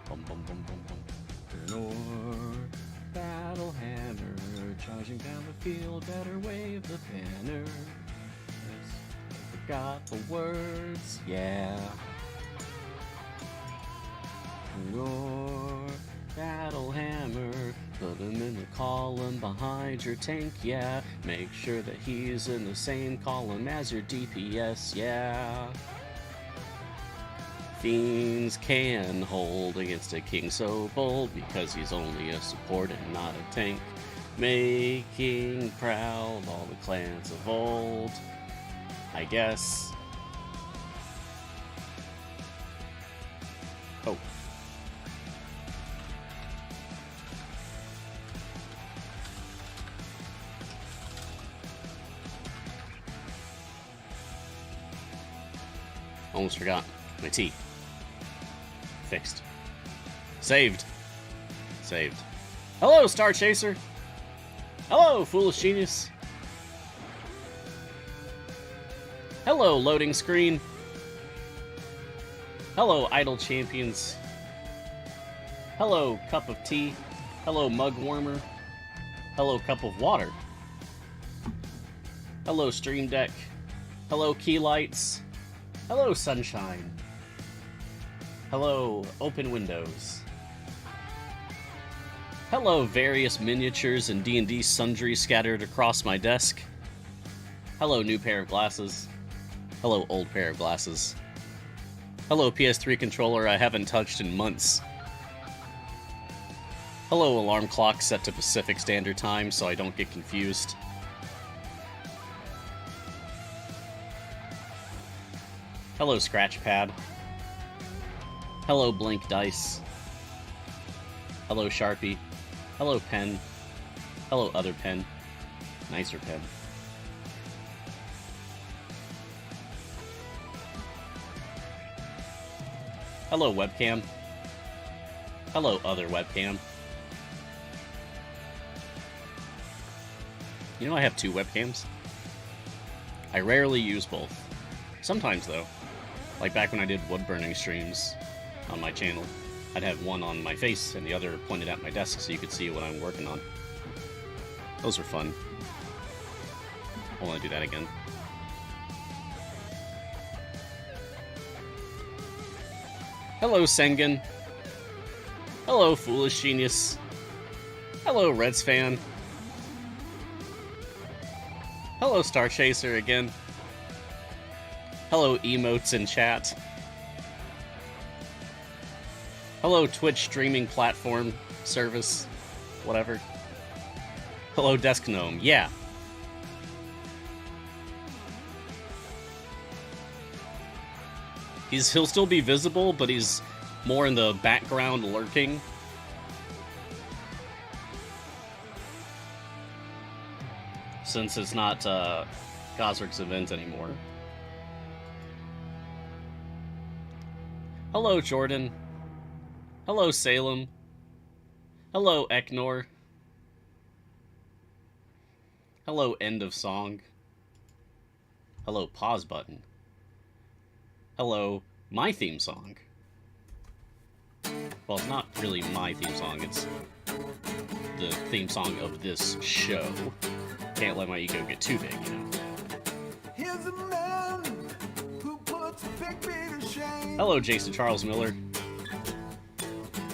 Bum, bum, bum, bum, bum. Nor battle hammer, charging down the field, better wave the banner. Yes, I forgot the words, yeah. Your battle hammer, put him in the column behind your tank, yeah. Make sure that he's in the same column as your DPS, yeah. Fiends can hold against a king so bold because he's only a support and not a tank, making proud all the clans of old, I guess. Oh. Almost forgot my tea. Fixed. Saved. Saved. Hello, Star Chaser. Hello, Foolish Genius. Hello, loading screen. Hello, Idle Champions. Hello, cup of tea. Hello, mug warmer. Hello, cup of water. Hello, Stream Deck. Hello, key lights. Hello, sunshine. Hello, open windows. Hello, various miniatures and D&D sundry scattered across my desk. Hello, new pair of glasses. Hello, old pair of glasses. Hello, PS3 controller I haven't touched in months. Hello, alarm clock set to Pacific Standard Time so I don't get confused. Hello, scratch pad. Hello, blank dice. Hello, Sharpie. Hello, pen. Hello, other pen. Nicer pen. Hello, webcam. Hello, other webcam. You know I have two webcams? I rarely use both. Sometimes, though. Like back when I did wood burning streams on my channel, I'd have one on my face and the other pointed at my desk so you could see what I'm working on. Those are fun. I want to do that again. Hello, Sengen. Hello, Foolish Genius. Hello, Reds fan. Hello, Star Chaser again. Hello, emotes in chat. Hello, Twitch streaming platform service, whatever. Hello, Desk Gnome. Yeah. He'll still be visible, but he's more in the background lurking. Since it's not Gosrick's event anymore. Hello, Jordan. Hello, Salem. Hello, Eknor. Hello, end of song. Hello, pause button. Hello, my theme song. Well, it's not really my theme song, it's the theme song of this show. Can't let my ego get too big, you know. Here's a man who puts Big B to shame. Hello, Jason Charles Miller.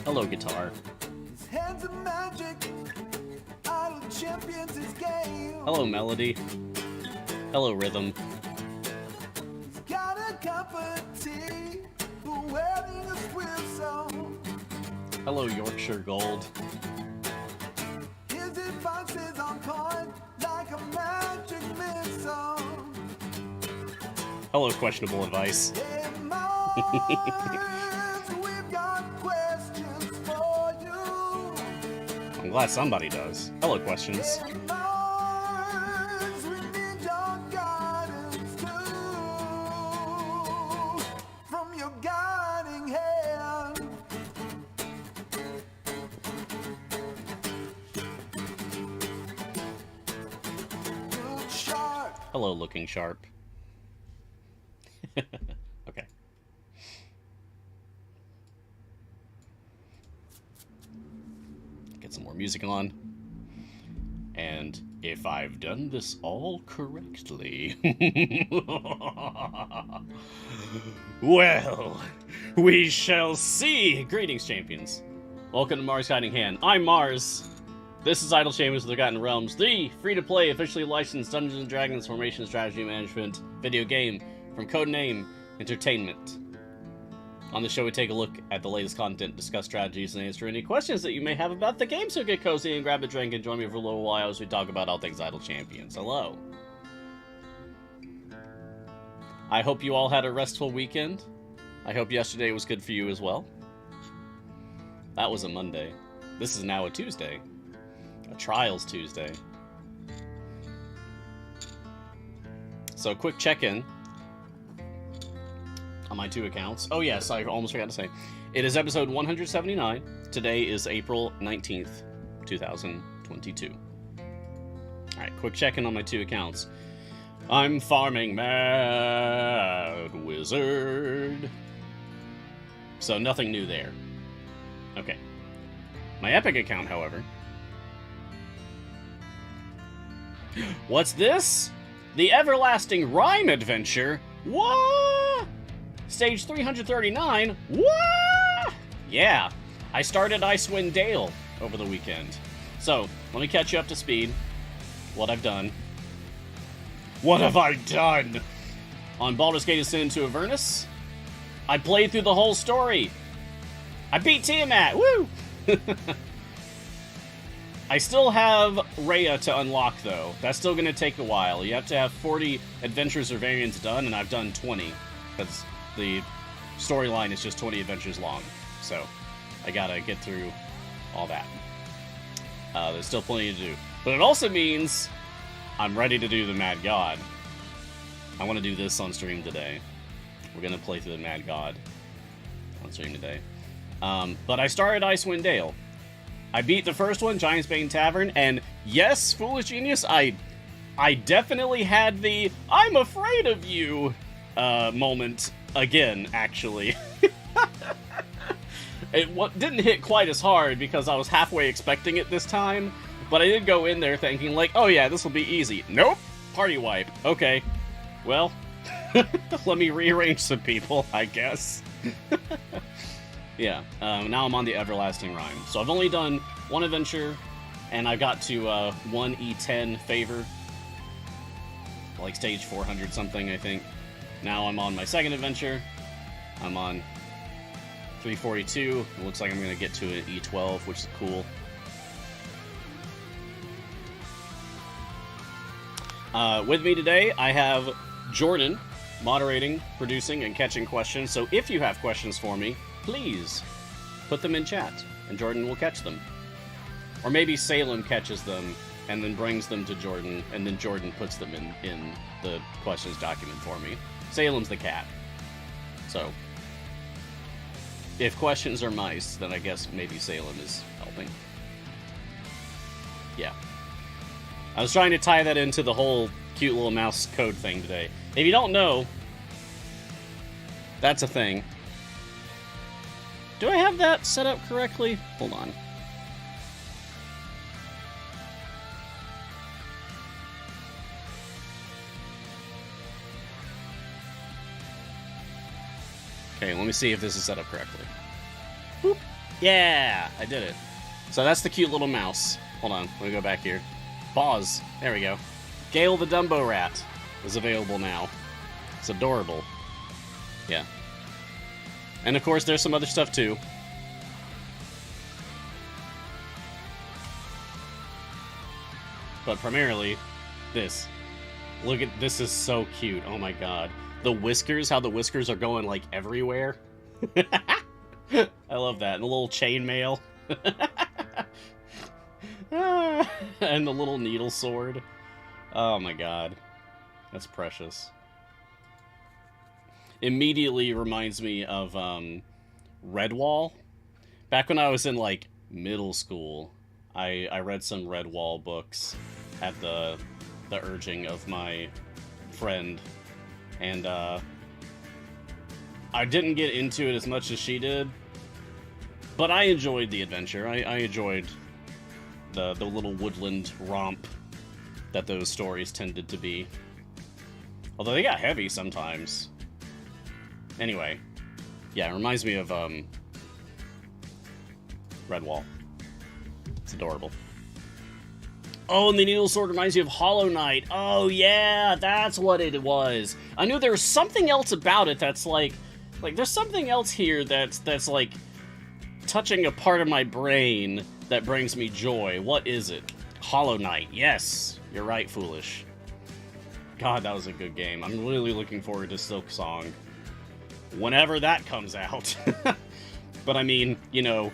Hello, guitar. His hands of magic, idle champions his game. Hello, melody. Hello, rhythm. He's got a cup of tea, wearing a square song. Hello, Yorkshire Gold. His advice is on point, like a magic missile. Hello, questionable advice. I'm glad somebody does. Hello, questions. From your guiding hand. Hello, looking sharp. Okay. get some more music on. And if I've done this all correctly... well, we shall see! Greetings, champions. Welcome to Mars Guiding Hand. I'm Mars. This is Idle Champions of the Forgotten Realms, the free-to-play, officially licensed Dungeons & Dragons Formation Strategy Management video game from Codename Entertainment. On the show, we take a look at the latest content, discuss strategies, and answer any questions that you may have about the game, so get cozy and grab a drink and join me for a little while as we talk about all things Idle Champions. Hello. I hope you all had a restful weekend. I hope yesterday was good for you as well. That was a Monday. This is now a Tuesday. A Trials Tuesday. So, quick check-in on my 2 accounts. Oh yes, I almost forgot to say. It is episode 179. Today is April 19th, 2022. Alright, quick check-in on my 2 accounts. I'm farming Mad Wizard. So nothing new there. Okay. My Epic account, however. What's this? The Everlasting Rhyme Adventure? What? Stage 339? What? Yeah. I started Icewind Dale over the weekend. So, let me catch you up to speed. What I've done. What have I done? On Baldur's Gate Ascend into Avernus, I played through the whole story. I beat Tiamat! Woo! I still have Rhea to unlock, though. That's still going to take a while. You have to have 40 adventures or variants done, and I've done 20. Because the storyline is just 20 adventures long. So, I gotta get through all that. There's still plenty to do. But it also means I'm ready to do the Mad God. I want to do this on stream today. We're going to play through the Mad God on stream today. But I started Icewind Dale. I beat the first one, Giant's Bane Tavern, and yes, Foolish Genius, I definitely had the I'm afraid of you moment again, actually. It didn't hit quite as hard because I was halfway expecting it this time, but I did go in there thinking, like, oh yeah, this will be easy. Nope! Party wipe. Okay. Well, let me rearrange some people, I guess. Yeah, now I'm on the Everlasting Rhyme. So I've only done 1 adventure, and I got to 1 E10 favor. Like stage 400 something, I think. Now I'm on my 2nd adventure. I'm on 342. It looks like I'm going to get to an E12, which is cool. With me today, I have Jordan, moderating, producing, and catching questions. So if you have questions for me, please put them in chat, and Jordan will catch them. Or maybe Salem catches them, and then brings them to Jordan, and then Jordan puts them in the questions document for me. Salem's the cat. So, if questions are mice, then I guess maybe Salem is helping. Yeah. I was trying to tie that into the whole cute little mouse code thing today. If you don't know, that's a thing. Do I have that set up correctly? Hold on. Okay, let me see if this is set up correctly. Boop. Yeah, I did it. So that's the cute little mouse. Hold on, let me go back here. Pause. There we go. Gale the Dumbo Rat is available now. It's adorable. Yeah. And of course, there's some other stuff too. But primarily, this. Look at this, is so cute. Oh my god. The whiskers, how the whiskers are going like everywhere. I love that. And the little chainmail. And the little needle sword. Oh my god. That's precious. Immediately reminds me of Redwall. Back when I was in like middle school, I read some Redwall books at the urging of my friend, and I didn't get into it as much as she did, but I enjoyed the adventure. I enjoyed the little woodland romp that those stories tended to be. Although they got heavy sometimes. Anyway, yeah, it reminds me of Redwall. It's adorable. Oh, and the Needle Sword reminds me of Hollow Knight. Oh, yeah, that's what it was. I knew there was something else about it that's like there's something else here that's like touching a part of my brain that brings me joy. What is it? Hollow Knight. Yes, you're right, Foolish. God, that was a good game. I'm really looking forward to Silk Song. Whenever that comes out. But I mean, you know,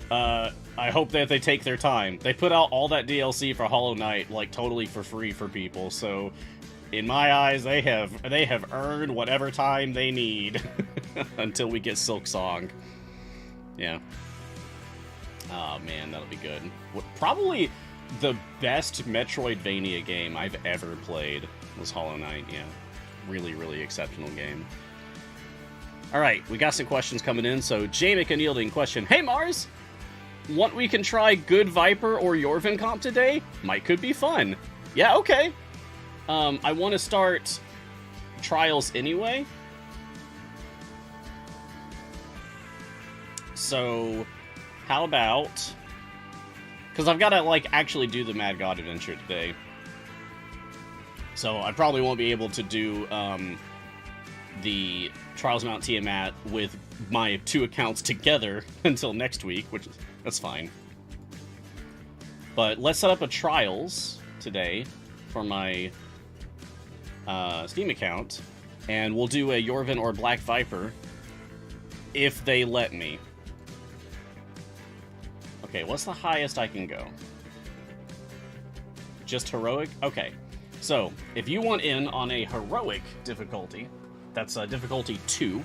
I hope that they take their time. They put out all that DLC for Hollow Knight, like, totally for free for people, so in my eyes, they have earned whatever time they need until we get Silk Song. Yeah. Oh, man, that'll be good. Probably the best Metroidvania game I've ever played was Hollow Knight, yeah. Really, really exceptional game. Alright, we got some questions coming in, so Jay McAnealding question. Hey, Mars! Want we can try Good Viper or Yorvin comp today? Could be fun. Yeah, okay. I want to start Trials anyway. So, how about... Because I've got to, like, actually do the Mad God Adventure today. So, I probably won't be able to do, the Trials Mount Tiamat with my 2 accounts together until next week, which is... That's fine. But let's set up a Trials today for my Steam account, and we'll do a Yorvin or Black Viper if they let me. Okay, what's the highest I can go? Just Heroic? Okay. So, if you want in on a Heroic difficulty, that's difficulty 2,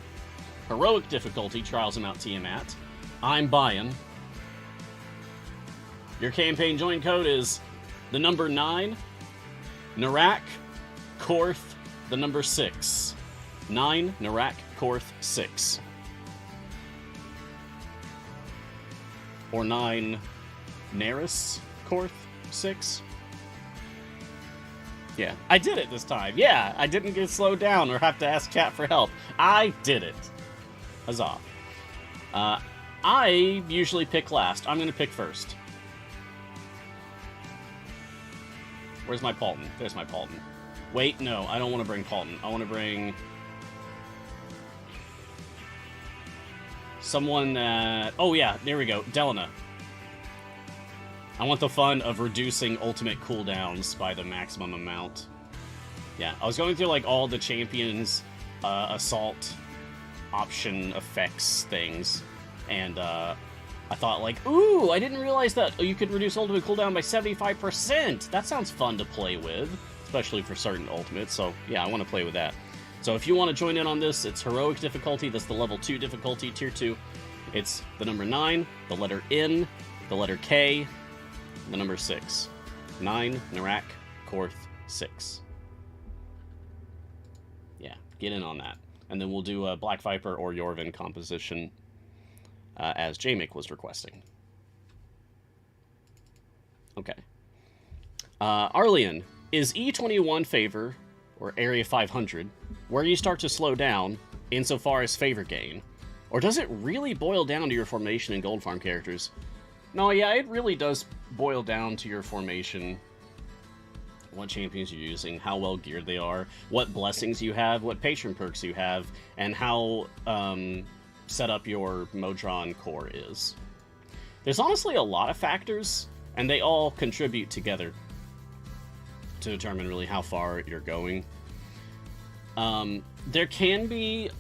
Heroic difficulty, Trials of Mount Tiamat, I'm buying. Your campaign join code is the number 9, Narak, Korth, the number 6. 9, Narak, Korth, 6. Or 9, Naris, Korth, 6. Yeah, I did it this time. Yeah, I didn't get slowed down or have to ask chat for help. I did it. Huzzah. I usually pick last. I'm going to pick first. Where's my Paulton? There's my Paulton. Wait, no, I don't want to bring Paulton. I want to bring... someone that... Oh, yeah, there we go. Delana. I want the fun of reducing ultimate cooldowns by the maximum amount. Yeah, I was going through, like, all the champions' assault option effects things, and, I thought, like, ooh, I didn't realize that you could reduce ultimate cooldown by 75%! That sounds fun to play with, especially for certain ultimates, so, yeah, I want to play with that. So if you want to join in on this, it's Heroic difficulty, that's the level 2 difficulty, tier 2. It's the number 9, the letter N, the letter K, the number 6. 9, Narak, Korth, 6. Yeah, get in on that. And then we'll do a Black Viper or Yorvin composition, as Jamik was requesting. Okay. Arleon, is E21 favor, or Area 500, where you start to slow down insofar as favor gain? Or does it really boil down to your formation and gold farm characters? No, yeah, it really does boil down to your formation, what champions you're using, how well geared they are, what blessings you have, what patron perks you have, and how set up your Modron core is. There's honestly a lot of factors, and they all contribute together to determine really how far you're going. There can be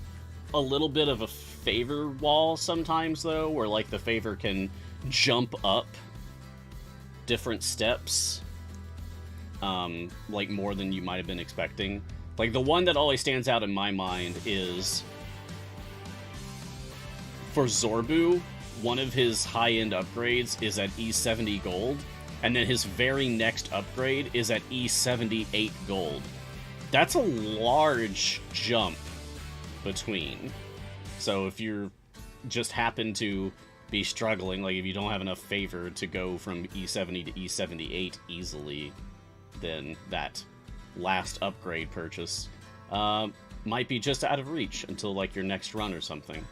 a little bit of a favor wall sometimes, though, where like the favor can jump up different steps, like more than you might have been expecting. Like the one that always stands out in my mind is for Zorbu, one of his high-end upgrades is at E70 gold, and then his very next upgrade is at E78 gold. That's a large jump between. So if you're just happen to be struggling. Like, if you don't have enough favor to go from E70 to E78 easily, then that last upgrade purchase might be just out of reach until, like, your next run or something.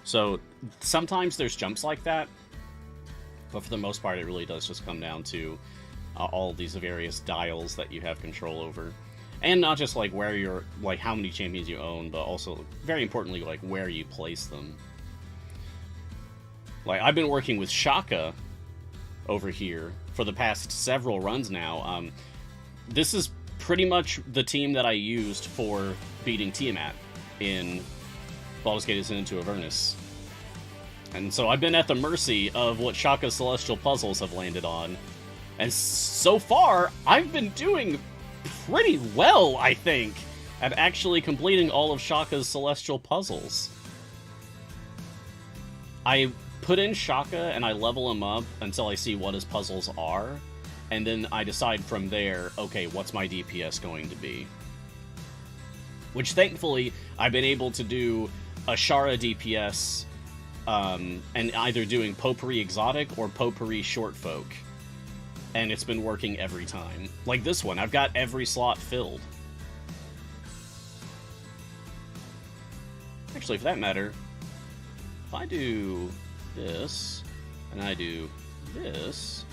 So, sometimes there's jumps like that, but for the most part, it really does just come down to all these various dials that you have control over. And not just, like, where you're, like, how many champions you own, but also, very importantly, like, where you place them. Like, I've been working with Shaka over here for the past several runs now. This is pretty much the team that I used for beating Tiamat in Baldur's Gate into Avernus. And so I've been at the mercy of what Shaka's Celestial Puzzles have landed on. And so far, I've been doing pretty well, I think, at actually completing all of Shaka's Celestial Puzzles. I put in Shaka and I level him up until I see what his puzzles are, and then I decide from there, okay, what's my DPS going to be? Which, thankfully, I've been able to do a Shara DPS, and either doing Potpourri Exotic or Potpourri Short Folk. And it's been working every time. Like this one, I've got every slot filled. Actually, for that matter, if I do this, and I do this,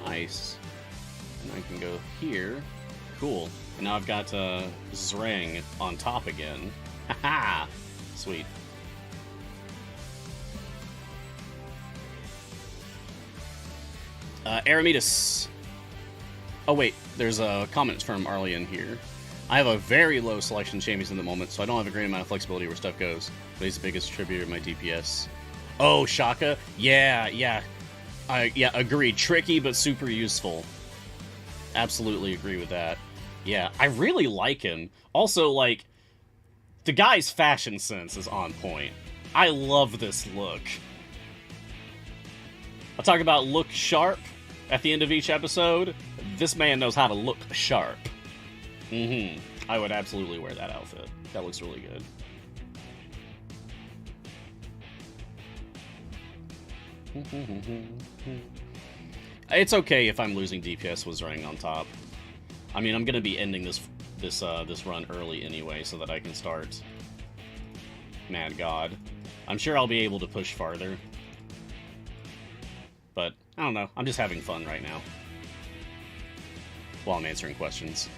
nice. And I can go here. Cool. And now I've got Zreng on top again. Haha! Sweet. Eremitas. Oh wait, there's a comment from Arlian here. I have a very low selection of champions in the moment, so I don't have a great amount of flexibility where stuff goes. But he's the biggest contributor to my DPS. Oh, Shaka? Yeah. Yeah, agreed. Tricky, but super useful. Absolutely agree with that. Yeah, I really like him. Also, like, the guy's fashion sense is on point. I love this look. I'll talk about look sharp at the end of each episode. This man knows how to look sharp. I would absolutely wear that outfit. That looks really good. It's okay if I'm losing DPS with Zreng on top. I mean, I'm gonna be ending this run early anyway, so that I can start Mad God. I'm sure I'll be able to push farther. But, I don't know. I'm just having fun right now. While I'm answering questions.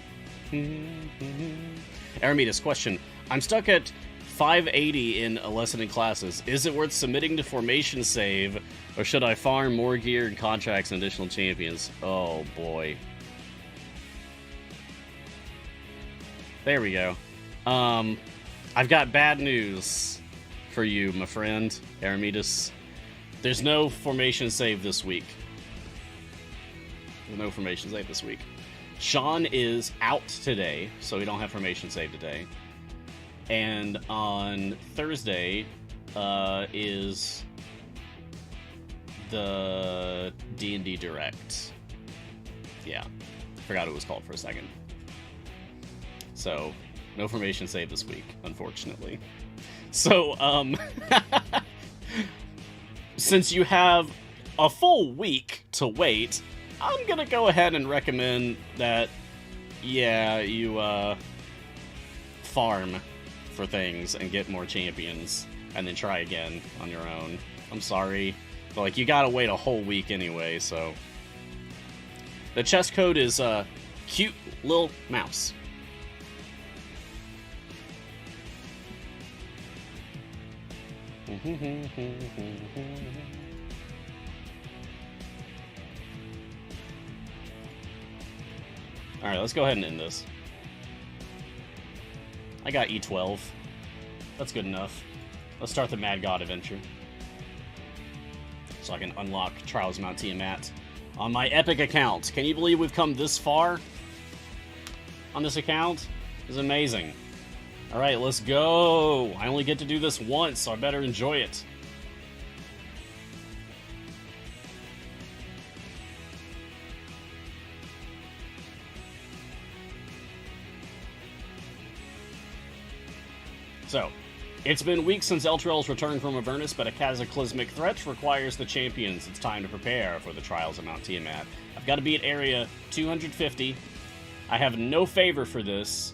Eremitas, question. I'm stuck at 580 in a lesson in classes. Is it worth submitting to formation save, or should I farm more gear and contracts and additional champions? Oh, boy. There we go. I've got bad news for you, my friend, Eremitas. There's no formation save this week. There's no formation save this week. Sean is out today, so we don't have formation save today. And on Thursday is the D&D Direct. Yeah, forgot what it was called for a second. So, no formation save this week, unfortunately. So, since you have a full week to wait, I'm gonna go ahead and recommend that, yeah, you farm for things and get more champions, and then try again on your own. I'm sorry, but, like, you gotta wait a whole week anyway, so. The chest code is cute little mouse. Alright, let's go ahead and end this. I got E12. That's good enough. Let's start the Mad God adventure. So I can unlock Trials of Mount Tiamat on my Epic account. Can you believe we've come this far on this account? It's amazing. Alright, let's go! I only get to do this once, so I better enjoy it. So, It's been weeks since Elturel's return from Avernus, but a cataclysmic threat requires the champions. It's time to prepare for the trials of Mount Tiamat. I've got to be at area 250. I have no favor for this.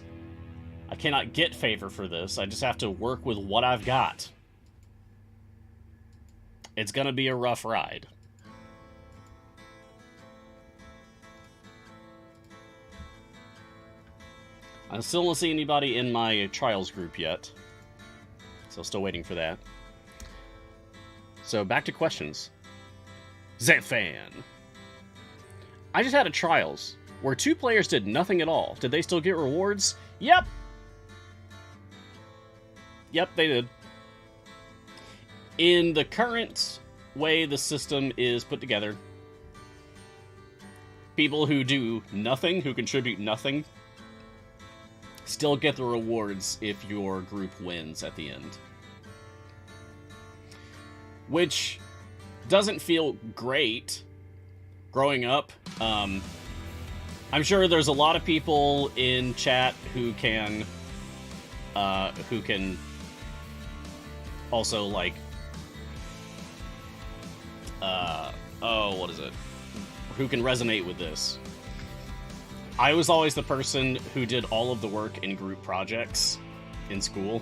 I cannot get favor for this. I just have to work with what I've got. It's gonna be a rough ride. I still don't see anybody in my trials group yet. So still waiting for that. So back to questions. Zephan. I just had a trials where 2 players did nothing at all. Did they still get rewards? Yep. Yep, they did. In the current way the system is put together, people who do nothing, who contribute nothing, still get the rewards if your group wins at the end. Which doesn't feel great. Growing up, I'm sure there's a lot of people in chat who can also, like, what is it? Who can resonate with this. I was always the person who did all of the work in group projects in school.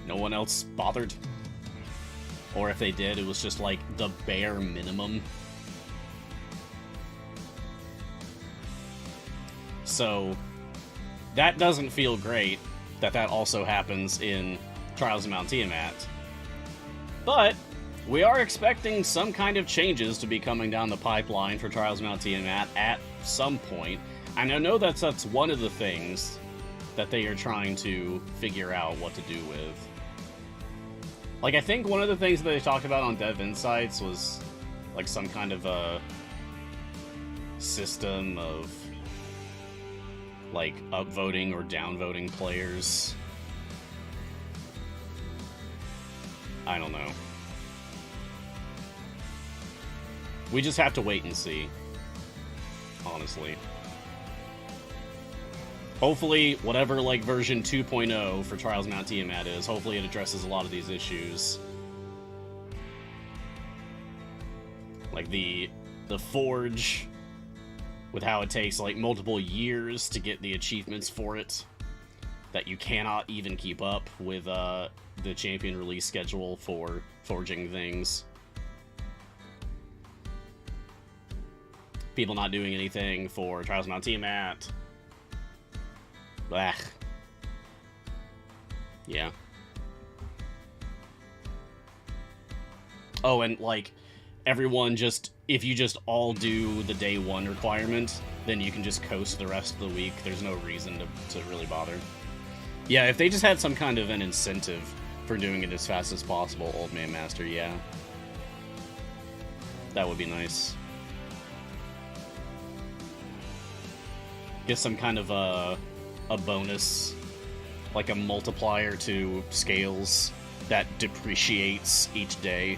No one else bothered. Or if they did, it was just like the bare minimum. So that doesn't feel great that also happens in Trials of Mount Tiamat. But we are expecting some kind of changes to be coming down the pipeline for Trials of Mount Tiamat at some point. And I know that's one of the things that they are trying to figure out what to do with. Like, I think one of the things that they talked about on Dev Insights was, like, some kind of a system of, like, upvoting or downvoting players. I don't know. We just have to wait and see, honestly. Hopefully, whatever, like, version 2.0 for Trials of Mount Tiamat is, hopefully it addresses a lot of these issues. Like, the Forge, with how it takes, like, multiple years to get the achievements for it, that you cannot even keep up with, the champion release schedule for forging things. People not doing anything for Trials of Mount Tiamat. Blah. Yeah. Oh, and, like, everyone just... If you just all do the day 1 requirement, then you can just coast the rest of the week. There's no reason to really bother. Yeah, if they just had some kind of an incentive for doing it as fast as possible, Old Man Master, yeah. That would be nice. Get some kind of a bonus, like a multiplier to scales that depreciates each day.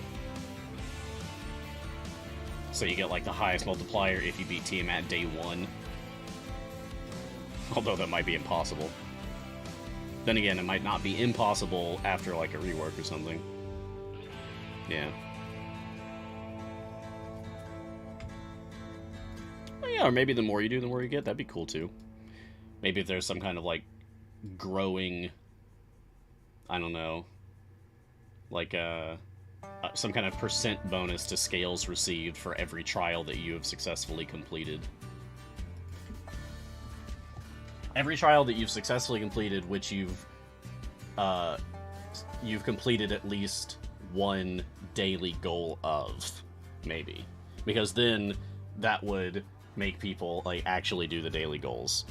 So you get, like, the highest multiplier if you beat Tiamat day 1. Although that might be impossible. Then again, it might not be impossible after, like, a rework or something. Yeah. Well, yeah, or maybe the more you do, the more you get. That'd be cool, too. Maybe if there's some kind of, like, growing... I don't know. Like, some kind of percent bonus to scales received for every trial that you have successfully completed. Every trial that you've successfully completed, which you've completed at least one daily goal of, maybe. Because then that would make people, like, actually do the daily goals.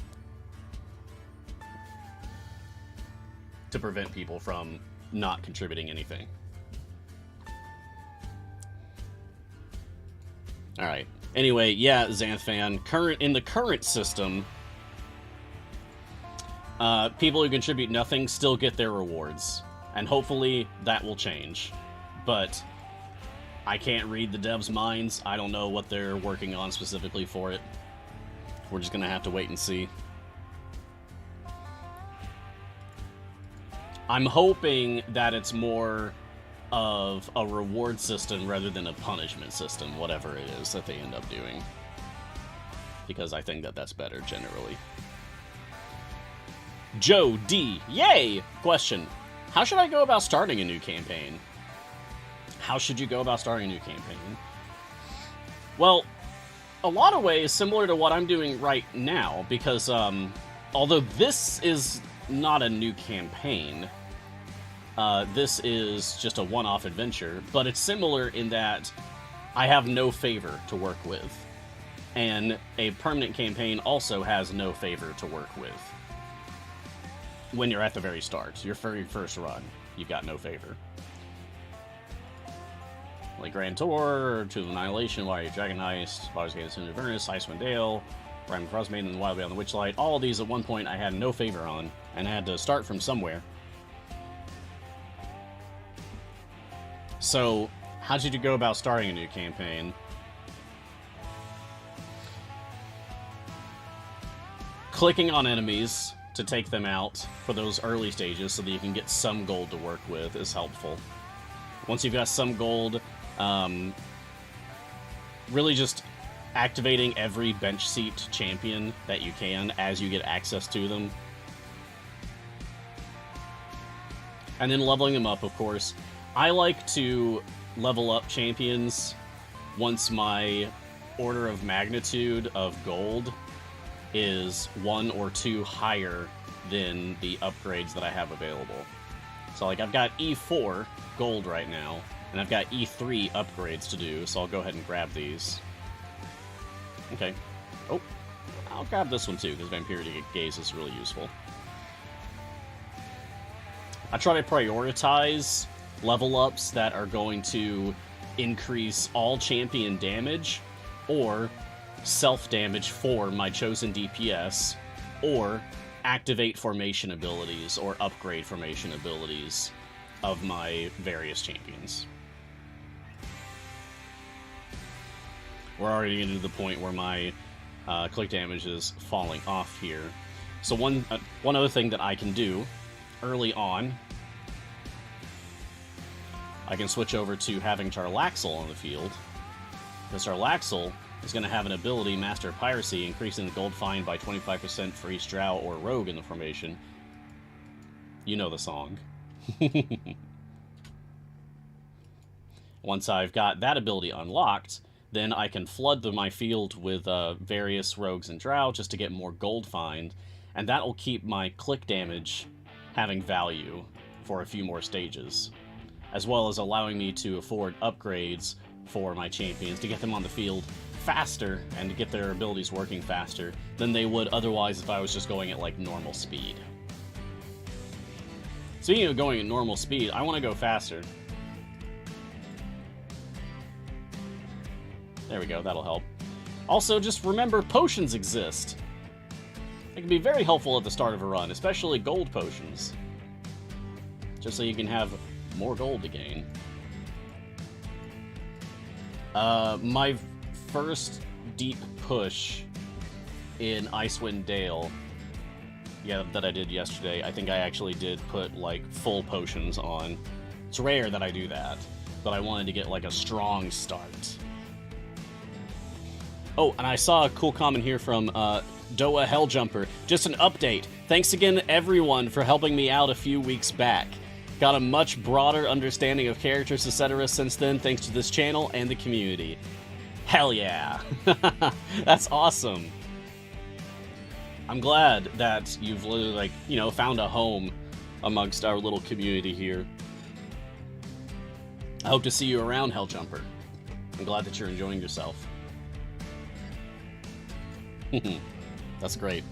To prevent people from not contributing anything. Alright. Anyway, yeah, Xanthfan, in the current system, people who contribute nothing still get their rewards. And hopefully that will change. But I can't read the devs' minds. I don't know what they're working on specifically for it. We're just gonna have to wait and see. I'm hoping that it's more of a reward system rather than a punishment system, whatever it is that they end up doing. Because I think that that's better, generally. Joe D. Yay! Question. How should I go about starting a new campaign? How should you go about starting a new campaign? Well, a lot of ways similar to what I'm doing right now, because although this is not a new campaign, this is just a one-off adventure, but it's similar in that I have no favor to work with. And a permanent campaign also has no favor to work with. When you're at the very start, your very first run, you've got no favor. Like Grand Tour, To the Annihilation, Wire Dragon Heist, Baldur's Gate Into Avernus, Icewind Dale, Rhyme of Frostmaiden, and Wild Beyond the Witchlight. All of these at one point I had no favor on, and I had to start from somewhere. So, how did you go about starting a new campaign? Clicking on enemies to take them out for those early stages so that you can get some gold to work with is helpful. Once you've got some gold, really just activating every bench seat champion that you can as you get access to them. And then leveling them up, of course. I like to level up champions once my order of magnitude of gold is 1 or 2 higher than the upgrades that I have available. So, like, I've got E4 gold right now, and I've got E3 upgrades to do, so I'll go ahead and grab these. Okay. Oh, I'll grab this one too, because Vampiric Gaze is really useful. I try to prioritize level ups that are going to increase all champion damage, or self-damage for my chosen DPS, or activate formation abilities, or upgrade formation abilities of my various champions. We're already getting to the point where my click damage is falling off here. So one other thing that I can do early on, I can switch over to having Charlaxle on the field, because Charlaxle is going to have an ability, Master Piracy, increasing the gold fine by 25% for each drow or rogue in the formation. You know the song. Once I've got that ability unlocked, then I can flood my field with various rogues and drow just to get more gold fine, and that will keep my click damage having value for a few more stages, as well as allowing me to afford upgrades for my champions to get them on the field faster and to get their abilities working faster than they would otherwise if I was just going at, like, normal speed. Speaking of going at normal speed, I want to go faster. There we go, that'll help. Also, just remember, potions exist. They can be very helpful at the start of a run, especially gold potions. Just so you can have more gold to gain. My first deep push in Icewind Dale, that I did yesterday, I think I actually did put, like, full potions on. It's rare that I do that, but I wanted to get, like, a strong start. Oh, and I saw a cool comment here from Doa Helljumper. Just an update. Thanks again, everyone, for helping me out a few weeks back. Got a much broader understanding of characters, etc. since then, thanks to this channel and the community. Hell yeah! That's awesome. I'm glad that you've literally, like, you know, found a home amongst our little community here. I hope to see you around, Helljumper. I'm glad that you're enjoying yourself. That's great.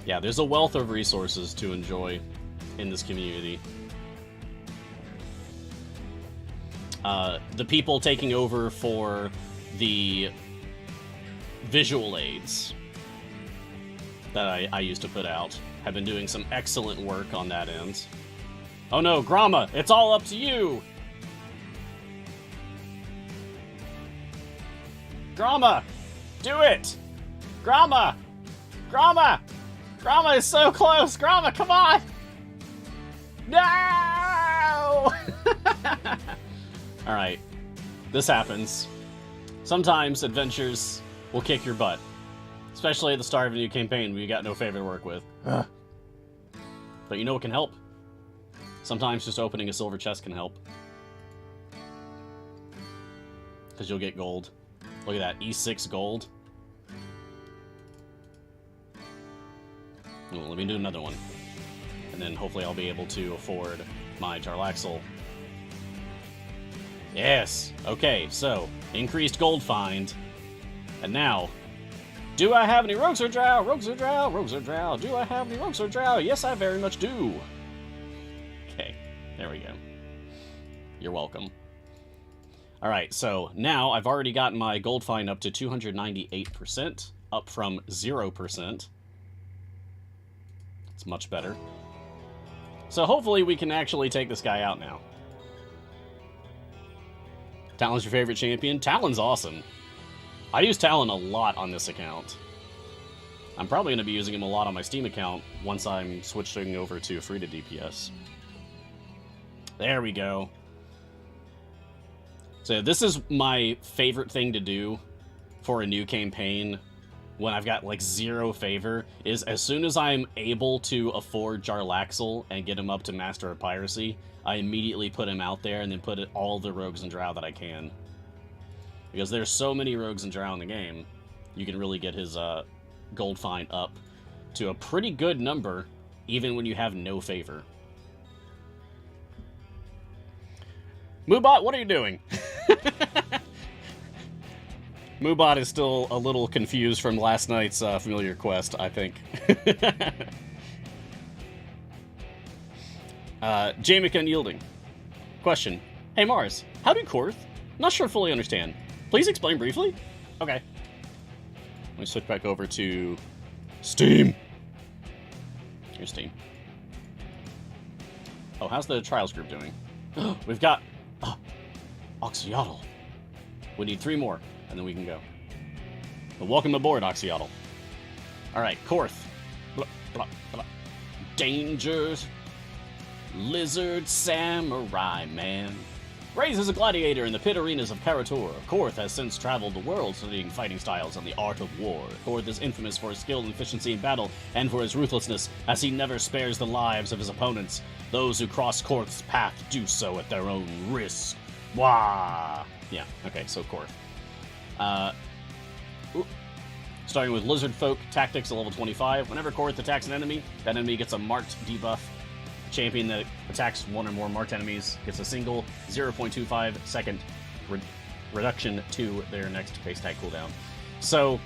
Yeah, there's a wealth of resources to enjoy in this community. The people taking over for the visual aids that I used to put out have been doing some excellent work on that end. Oh no, Gromma, it's all up to you! Gromma! Do it! Gromma! Gromma! Gromma is so close! Gromma, come on! No! Alright. This happens. Sometimes adventures will kick your butt. Especially at the start of a new campaign when you got no favor to work with. But you know what can help? Sometimes just opening a silver chest can help. Because you'll get gold. Look at that, E6 gold. Well, let me do another one. And then hopefully I'll be able to afford my Jarlaxle. Yes! Okay, so, increased gold find. And now, do I have any Rogues or Drow? Rogues or Drow? Rogues or Drow? Do I have any Rogues or Drow? Yes, I very much do. Okay, there we go. You're welcome. Alright, so now I've already gotten my gold find up to 298%, up from 0%. It's much better. So hopefully we can actually take this guy out now. Talon's your favorite champion? Talon's awesome. I use Talon a lot on this account. I'm probably going to be using him a lot on my Steam account once I'm switching over to free to DPS. There we go. So this is my favorite thing to do for a new campaign when I've got like 0 favor, is as soon as I'm able to afford Jarlaxle and get him up to Master of Piracy, I immediately put him out there and then put all the Rogues and Drow that I can. Because there's so many Rogues and Drow in the game, you can really get his gold find up to a pretty good number, even when you have no favor. Moobot, what are you doing? Moobot is still a little confused from last night's familiar quest, I think. Jamek Unyielding. Question. Hey Mars, how do Korth? Not sure fully understand. Please explain briefly? Okay. Let me switch back over to Steam. Here's Steam. Oh, how's the Trials group doing? We've got Oxyotl. We need 3 more, and then we can go. But welcome aboard, Oxyotl. Alright, Korth. Blah, blah, blah. Dangers. Lizard Samurai Man. Raised as a gladiator in the pit arenas of Karator, Korth has since traveled the world studying fighting styles and the art of war. Korth is infamous for his skill and efficiency in battle, and for his ruthlessness, as he never spares the lives of his opponents. Those who cross Korth's path do so at their own risk. Wah! Yeah, okay, so Korth. Starting with Lizard Folk Tactics at level 25. Whenever Korth attacks an enemy, that enemy gets a marked debuff. Champion that attacks 1 or more marked enemies gets a single 0.25 second reduction to their next base attack cooldown. So,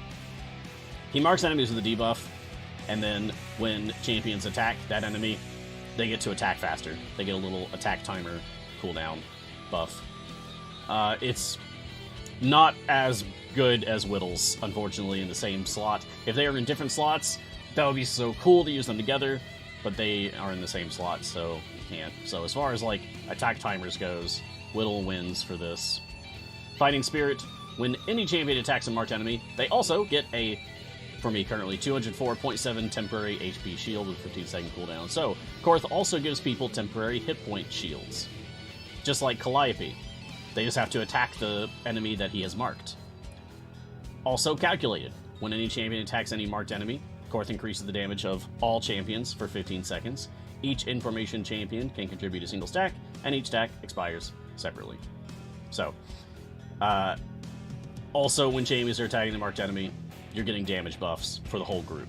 he marks enemies with a debuff, and then when champions attack that enemy, they get to attack faster. They get a little attack timer cooldown buff. It's not as good as Whittles, unfortunately, in the same slot. If they are in different slots, that would be so cool to use them together, but they are in the same slot, so you can't. So as far as, like, attack timers goes, Whittle wins for this. Fighting Spirit. When any champion attacks a marked enemy, they also get a, for me currently, 204.7 temporary HP shield with 15-second cooldown. So, Korth also gives people temporary hit point shields. Just like Calliope. They just have to attack the enemy that he has marked. Also calculated. When any champion attacks any marked enemy, Korth increases the damage of all champions for 15 seconds. Each information champion can contribute a single stack, and each stack expires separately. So, also when champions are attacking the marked enemy, you're getting damage buffs for the whole group.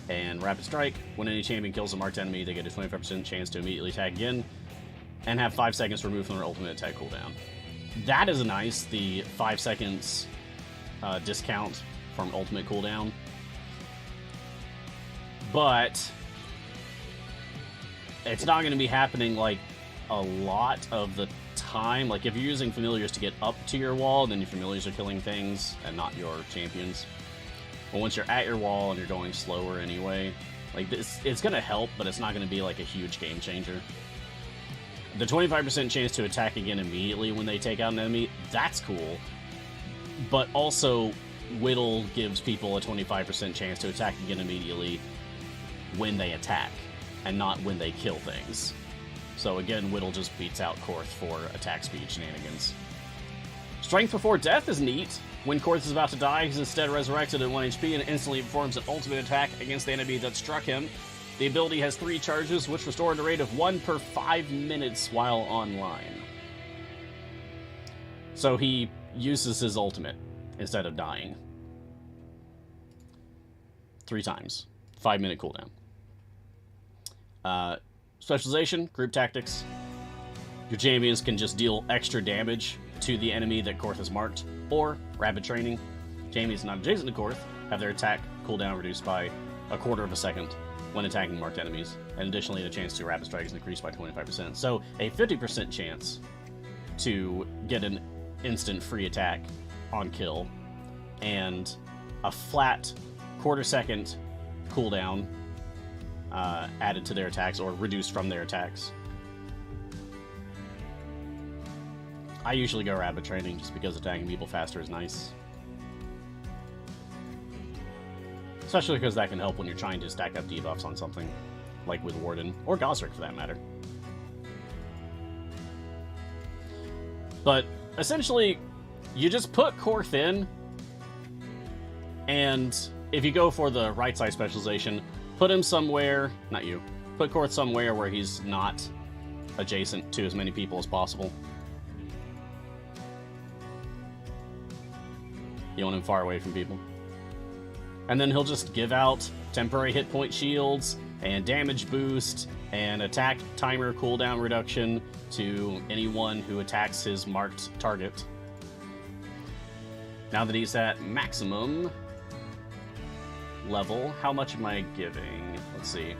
And Rapid Strike, when any champion kills a marked enemy, they get a 25% chance to immediately attack again, and have 5 seconds removed from their ultimate attack cooldown. That is nice, the 5 seconds discount from ultimate cooldown. But it's not going to be happening like a lot of the time. Like if you're using familiars to get up to your wall, then your familiars are killing things and not your champions. But once you're at your wall and you're going slower anyway, like this, it's going to help, but it's not going to be like a huge game changer. The 25% chance to attack again immediately when they take out an enemy, that's cool. But also, Whittle gives people a 25% chance to attack again immediately when they attack, and not when they kill things. So again, Whittle just beats out Korth for attack speed shenanigans. Strength Before Death is neat. When Korth is about to die, he's instead resurrected at 1 HP and instantly performs an ultimate attack against the enemy that struck him. The ability has 3 charges, which restore at a rate of 1 per 5 minutes while online. So he uses his ultimate instead of dying. 3 times. 5-minute cooldown. Specialization, Group Tactics. Your champions can just deal extra damage to the enemy that Korth has marked, or Rapid Training. Champions not adjacent to Korth have their attack cooldown reduced by 1/4 of a second when attacking marked enemies, and additionally the chance to Rapid Strike is increased by 25%. So a 50% chance to get an instant free attack on kill, and a flat 1/4 second cooldown added to their attacks, or reduced from their attacks. I usually go Rapid Training just because attacking people faster is nice. Especially because that can help when you're trying to stack up debuffs on something, like with Warden, or Gosrick for that matter. But essentially, you just put Korth in, and if you go for the right side specialization, put him somewhere, not you, put Korth somewhere where he's not adjacent to as many people as possible. You want him far away from people. And then he'll just give out temporary hit point shields, and damage boost, and attack timer cooldown reduction to anyone who attacks his marked target. Now that he's at maximum level, how much am I giving? Let's see.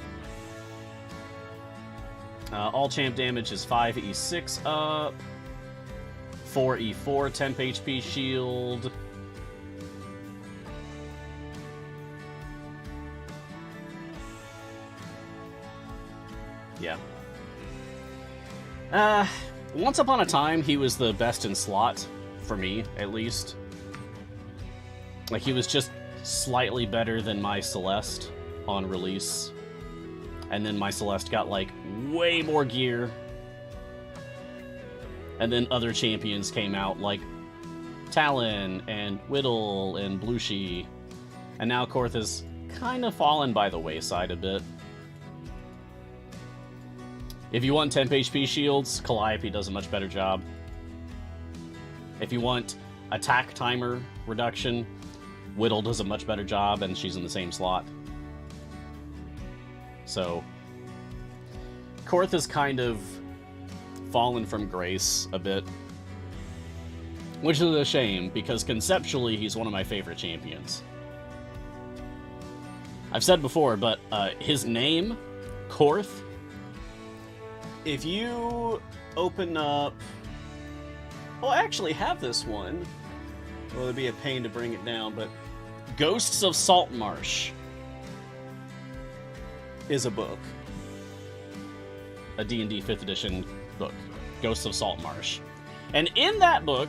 All champ damage is 5e6 up, 4e4 temp HP shield. Yeah. Once upon a time, he was the best in slot, for me, at least. Like, he was just slightly better than my Celeste on release. And then my Celeste got, like, way more gear. And then other champions came out, like Talon and Whittle and Blushi. And now Korth has kind of fallen by the wayside a bit. If you want temp HP shields, Calliope does a much better job. If you want attack timer reduction, Whittle does a much better job, and she's in the same slot. So, Korth has kind of fallen from grace a bit. Which is a shame, because conceptually, he's one of my favorite champions. I've said before, but his name, Korth, if you open up... Well, I actually have this one. Well, it'd be a pain to bring it down, but Ghosts of Salt Marsh is a book. A D&D 5th edition book. Ghosts of Salt Marsh. And in that book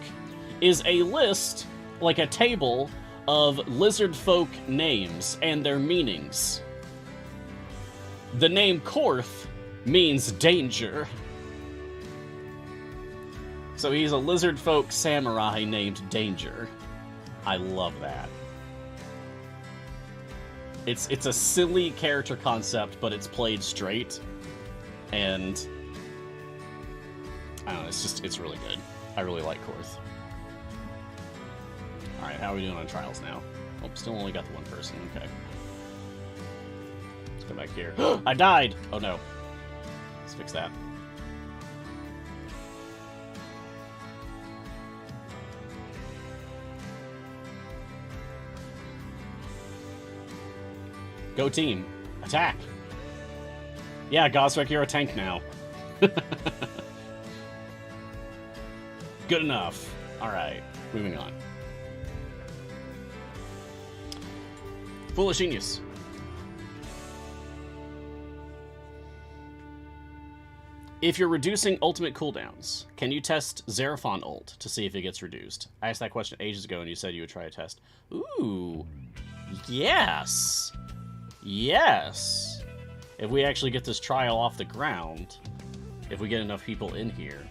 is a list, like a table, of lizard folk names and their meanings. The name Korth means danger. So he's a lizard folk samurai named Danger. I love that. It's a silly character concept, but it's played straight. And I don't know, it's really good. I really like Korth. Alright, how are we doing on trials now? Oh, still only got the one person, okay. Let's go back here. I died! Oh no. Let's fix that. Go team. Attack! Yeah, Gosrick, you're a tank now. Good enough. Alright, moving on. Foolish Genius. If you're reducing ultimate cooldowns, can you test Xeraphon ult to see if it gets reduced? I asked that question ages ago and you said you would try a test. Ooh. Yes. Yes. if we actually get this trial off the ground, if we get enough people in here,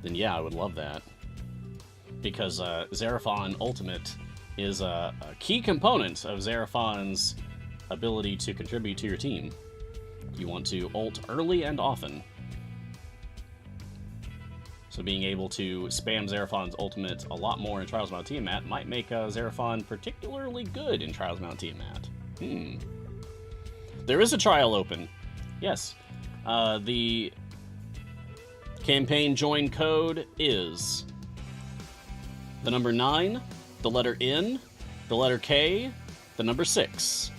then yeah, I would love that. Because Xeraphon Ultimate is a key component of Xeraphon's ability to contribute to your team. You want to ult early and often. So being able to spam Xeraphon's Ultimate a lot more in Trials Mount Tiamat might make Xeraphon particularly good in Trials Mount Tiamat. There is a trial open. Yes. The campaign join code is the number 9, the letter N, the letter K, the number 6.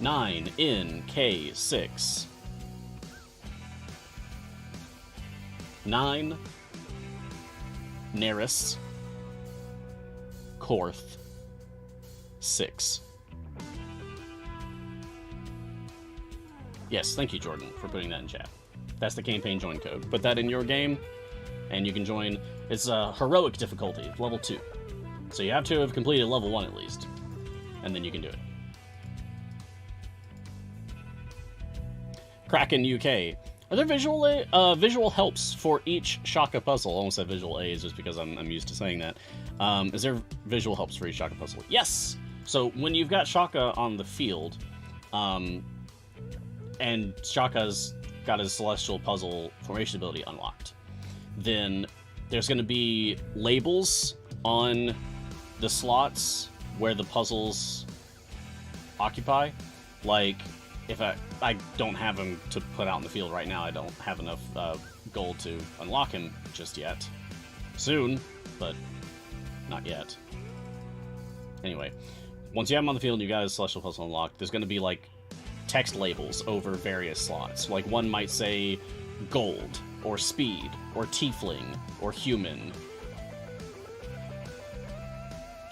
9NK6. 9 Neris Korth 6. Yes, thank you, Jordan, for putting that in chat. That's the campaign join code. Put that in your game, and you can join. It's a heroic difficulty, level 2. So you have to have completed level 1 at least, and then you can do it. Kraken UK. Are there visual helps for each Shaka puzzle? I almost said visual aids just because I'm used to saying that. Is there visual helps for each Shaka puzzle? Yes! So when you've got Shaka on the field, and Shaka's got his Celestial Puzzle formation ability unlocked, then there's going to be labels on the slots where the puzzles occupy. Like, if I don't have him to put out in the field right now, I don't have enough gold to unlock him just yet. Soon, but not yet. Anyway, once you have him on the field and you got his Celestial Puzzle unlocked, there's going to be, like, text labels over various slots. Like, one might say gold, or speed, or tiefling, or human,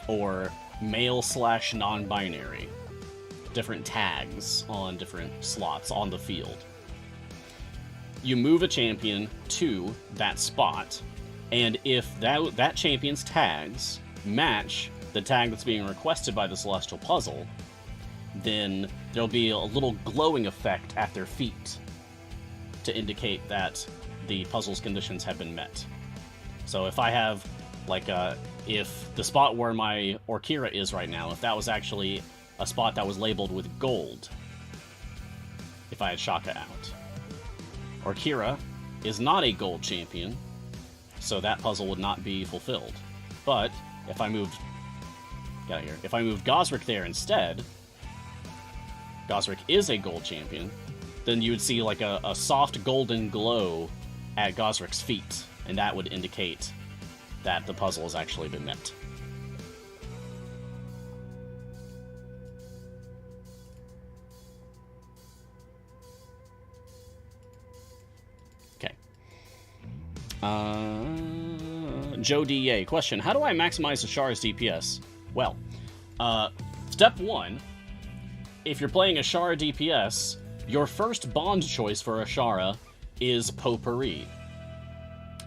or male/non-binary. Different tags on different slots on the field. You move a champion to that spot, and if that champion's tags match the tag that's being requested by the Celestial Puzzle, then there'll be a little glowing effect at their feet to indicate that the puzzle's conditions have been met. So if I have, like, if the spot where my Orkira is right now, if that was actually a spot that was labeled with gold, if I had Shaka out. Orkira is not a gold champion, so that puzzle would not be fulfilled. But if I moved, get out of here, if I moved Gosrick there instead, Gosrick is a gold champion, then you would see like a soft golden glow at Gosrick's feet, and that would indicate that the puzzle has actually been met. Joe DA, question, how do I maximize Ashara's DPS? Well, step 1, if you're playing Ashara DPS, your first bond choice for Ashara is Potpourri.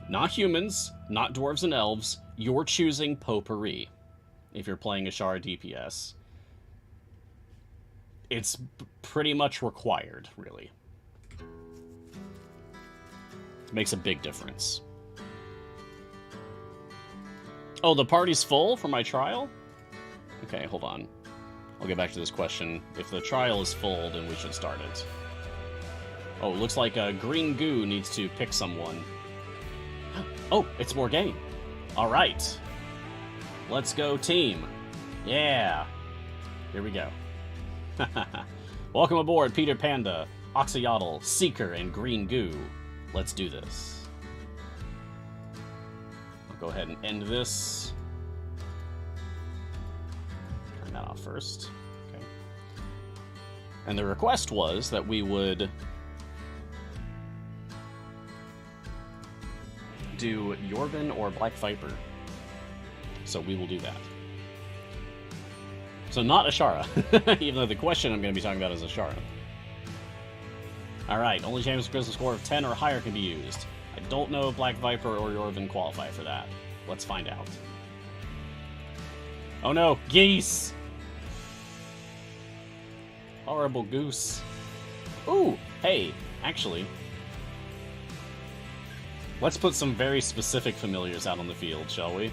Not humans, not dwarves and elves, you're choosing Potpourri if you're playing Ashara DPS. It's pretty much required, really. Makes a big difference. Oh, the party's full for my trial? Okay, hold on. I'll get back to this question. If the trial is full, then we should start it. Oh, it looks like Green Goo needs to pick someone. Oh, it's Morgaine. Alright. Let's go, team. Yeah. Here we go. Welcome aboard, Peter Panda, Oxyotl, Seeker, and Green Goo. Let's do this. I'll go ahead and end this. Turn that off first. Okay. And the request was that we would do Yorvin or Black Viper. So we will do that. So not Ashara, even though the question I'm going to be talking about is Ashara. Alright, only champions with a crystal score of 10 or higher can be used. I don't know if Black Viper or Yorvin qualify for that. Let's find out. Oh no, geese! Horrible goose. Ooh, hey, actually, let's put some very specific familiars out on the field, shall we?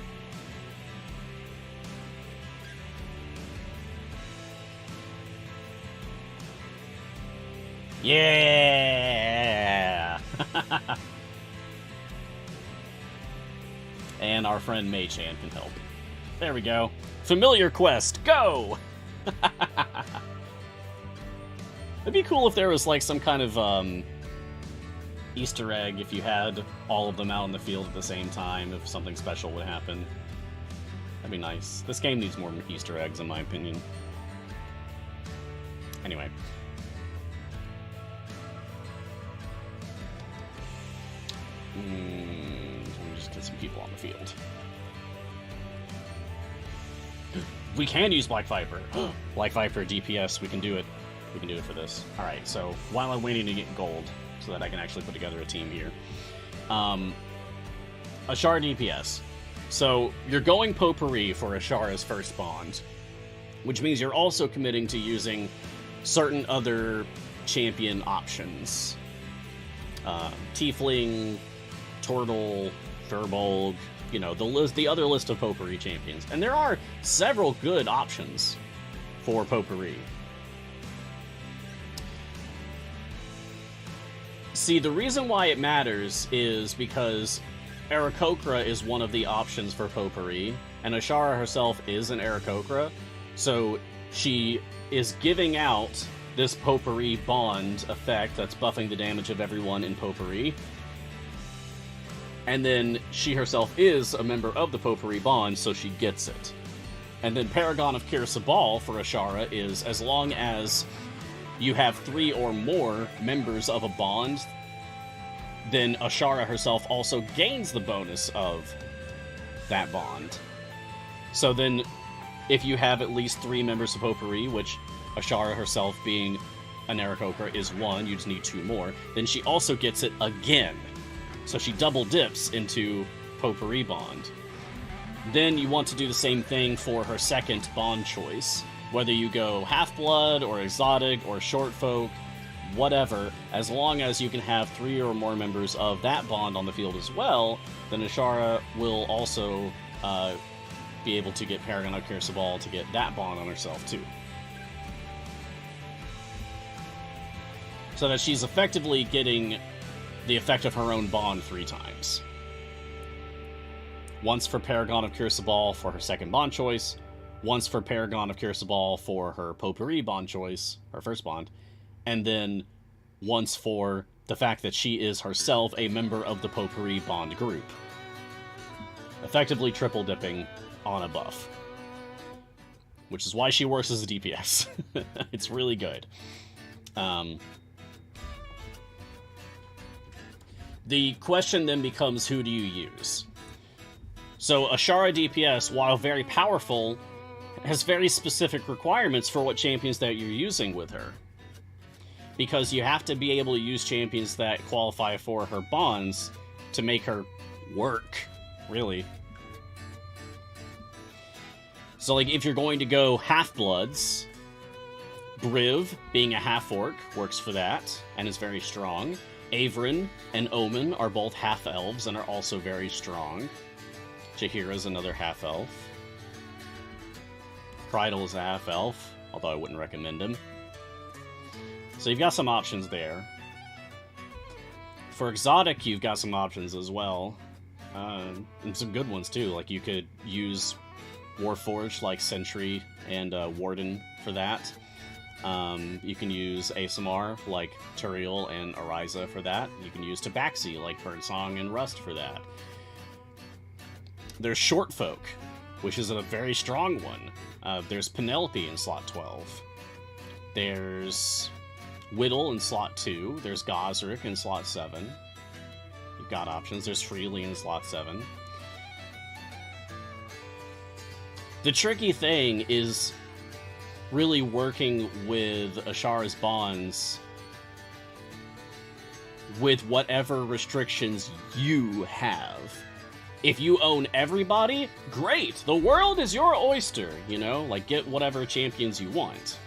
Yeah! And our friend Mei-chan can help. There we go. Familiar quest, go! It'd be cool if there was like some kind of Easter egg if you had all of them out in the field at the same time, if something special would happen. That'd be nice. This game needs more Easter eggs, in my opinion. Anyway. Let me just get some people on the field. We can use Black Viper. Black Viper DPS, we can do it. We can do it for this. Alright, so while I'm waiting to get gold, so that I can actually put together a team here. Ashara DPS. So you're going Potpourri for Ashara's first bond, which means you're also committing to using certain other champion options. Tiefling, Turtle, Furbolg, you know, the other list of Potpourri champions. And there are several good options for Potpourri. See, the reason why it matters is because Aarakocra is one of the options for Potpourri, and Ashara herself is an Aarakocra, so she is giving out this Potpourri bond effect that's buffing the damage of everyone in Potpourri. And then she herself is a member of the Potpourri bond, so she gets it. And then Paragon of Kir Sabal for Ashara is as long as you have 3 or more members of a bond, then Ashara herself also gains the bonus of that bond. So then, if you have at least 3 members of Potpourri, which Ashara herself being an Aarakocra is 1, you just need 2 more, then she also gets it again. So she double dips into Potpourri bond. Then you want to do the same thing for her second bond choice. Whether you go Half-Blood, or Exotic, or Short Folk, whatever, as long as you can have 3 or more members of that bond on the field as well, then Ashara will also be able to get Paragon of Kir Sabal to get that bond on herself too. So that she's effectively getting the effect of her own bond 3 times. Once for Paragon of Kir Sabal for her second bond choice, once for Paragon of Kir Sabal for her Potpourri bond choice, her first bond, and then once for the fact that she is herself a member of the Potpourri bond group. Effectively triple dipping on a buff. Which is why she works as a DPS. It's really good. The question then becomes, who do you use? So Ashara DPS, while very powerful, has very specific requirements for what champions that you're using with her. Because you have to be able to use champions that qualify for her bonds to make her work, really. So, like, if you're going to go Half-Bloods, Briv, being a half-orc, works for that, and is very strong. Averin and Omen are both half-elves and are also very strong. Jaheira's another half-elf. Krydal is a half-elf, although I wouldn't recommend him. So you've got some options there. For Exotic, you've got some options as well. And some good ones, too. Like, you could use Warforged, like Sentry and Warden for that. You can use ASMR, like Turiel and Ariza for that. You can use Tabaxi, like Birdsong and Rust for that. There's Short Folk, which is a very strong one. There's Penelope in slot 12. There's Whittle in slot 2. There's Gosrick in slot 7. You've got options. There's Freely in slot 7. The tricky thing is really working with Ashara's bonds with whatever restrictions you have. If you own everybody, great! The world is your oyster, you know? Like, get whatever champions you want.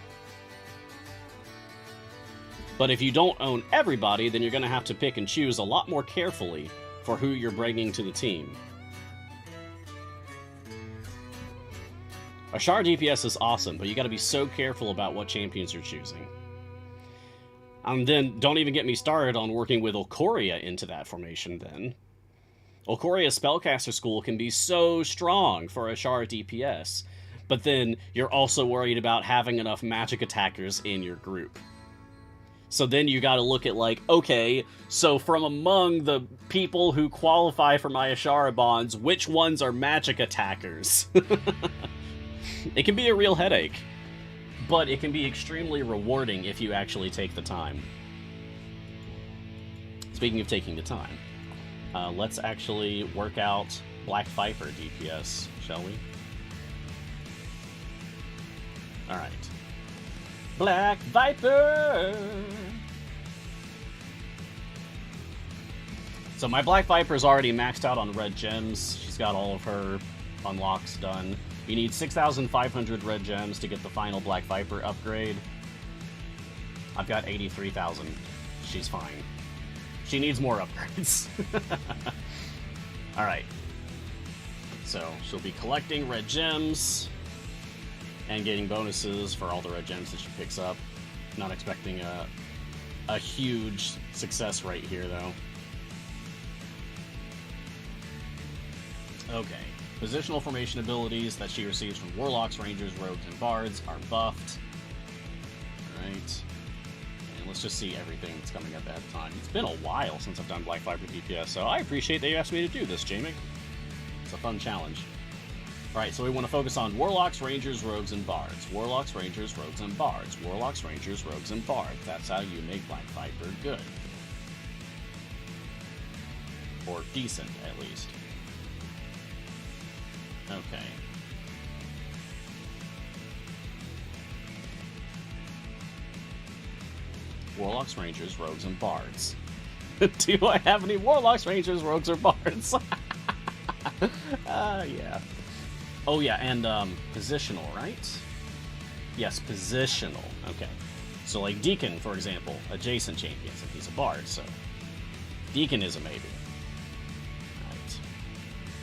But if you don't own everybody, then you're going to have to pick and choose a lot more carefully for who you're bringing to the team. Ashara DPS is awesome, but you got to be so careful about what champions you're choosing. And then don't even get me started on working with Ikoria into that formation then. Ikoria's Spellcaster School can be so strong for Ashara DPS, but then you're also worried about having enough magic attackers in your group. So then you gotta look at like, okay, so from among the people who qualify for my Ashara bonds, which ones are magic attackers? It can be a real headache, but it can be extremely rewarding if you actually take the time. Speaking of taking the time, let's actually work out Black Viper DPS, shall we? Alright. Black Viper! So my Black Viper's already maxed out on red gems. She's got all of her unlocks done. You need 6,500 red gems to get the final Black Viper upgrade. I've got 83,000. She's fine. She needs more upgrades. Alright. So, she'll be collecting red gems and getting bonuses for all the red gems that she picks up. Not expecting a huge success rate here, though. Okay. Positional formation abilities that she receives from Warlocks, Rangers, Rogues, and Bards are buffed. Alright. And let's just see everything that's coming up ahead of time. It's been a while since I've done Black Viper DPS, so I appreciate that you asked me to do this, Jamie. It's a fun challenge. Alright, so we want to focus on Warlocks, Rangers, Rogues, and Bards. Warlocks, Rangers, Rogues, and Bards. Warlocks, Rangers, Rogues, and Bards. That's how you make Black Viper good. Or decent, at least. Okay. Warlocks, Rangers, Rogues, and Bards. Do I have any Warlocks, Rangers, Rogues, or Bards? Yeah. Oh, yeah, and, positional, right? Yes, positional. Okay. So, like, Deacon, for example, adjacent champions, if he's a Bard, so... Deacon is a maybe. Right.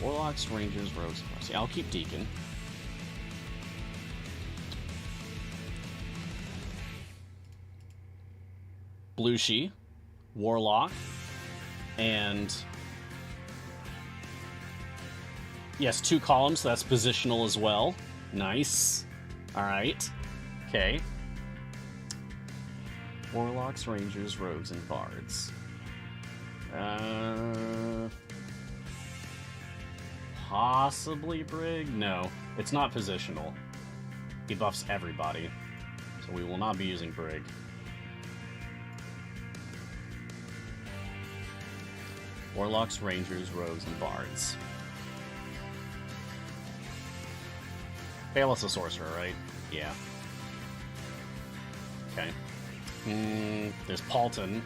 Warlocks, Rangers, Rogues, and Bards. Yeah, I'll keep Deacon. Blushi, Warlock, and... Yes, 2 columns, so that's positional as well. Nice. Alright. Okay. Warlocks, Rangers, Rogues, and Bards. Possibly Brig? No, it's not positional. He buffs everybody. So we will not be using Brig. Warlocks, Rangers, Rogues, and Bards. Bayless a sorcerer, right? Yeah. Okay. There's Paulton.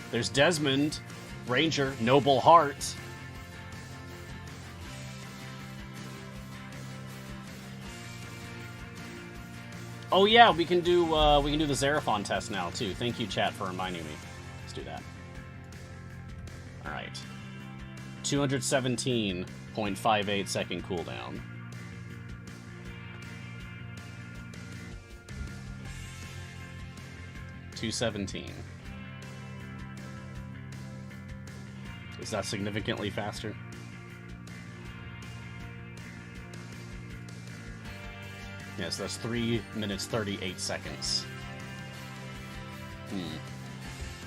There's Desmond, Ranger, Noble Heart. Oh yeah, we can do the Xeraphon test now too. Thank you, chat, for reminding me. Let's do that. All right. 217.58 second cooldown. $217. Is that significantly faster? Yes, that's 3 minutes 38 seconds.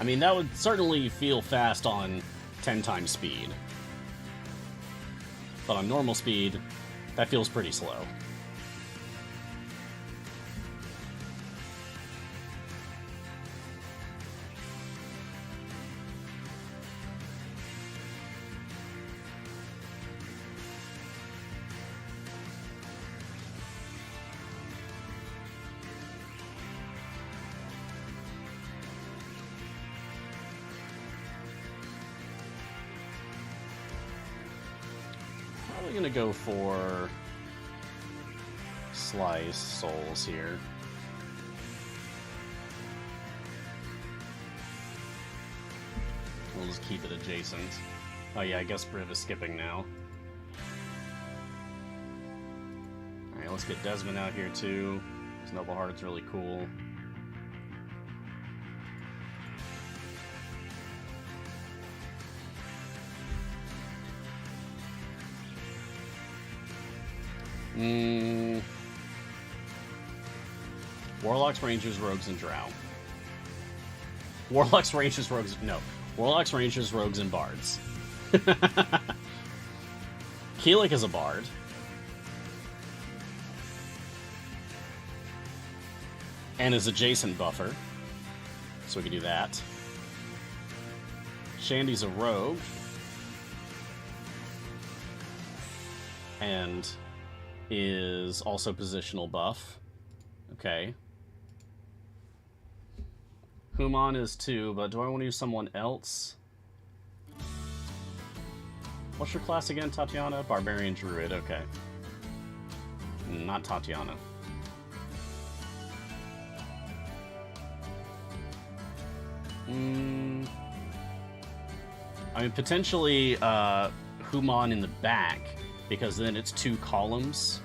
I mean, that would certainly feel fast on 10 times speed. But on normal speed, that feels pretty slow. Gonna go for Slice Souls here. We'll just keep it adjacent. Oh yeah, I guess Briv is skipping now. Alright, let's get Desmond out here too. This Noble Heart's really cool. Warlocks, Rangers, Rogues, and Drow. Warlocks, Rangers, Rogues... No. Warlocks, Rangers, Rogues, and Bards. Keelik is a Bard. And is adjacent buffer. So we can do that. Shandy's a Rogue. And is also positional buff. Okay. Human is 2, but do I want to use someone else? What's your class again, Tatiana? Barbarian Druid, okay. Not Tatiana. I mean, potentially Human in the back, because then it's 2 columns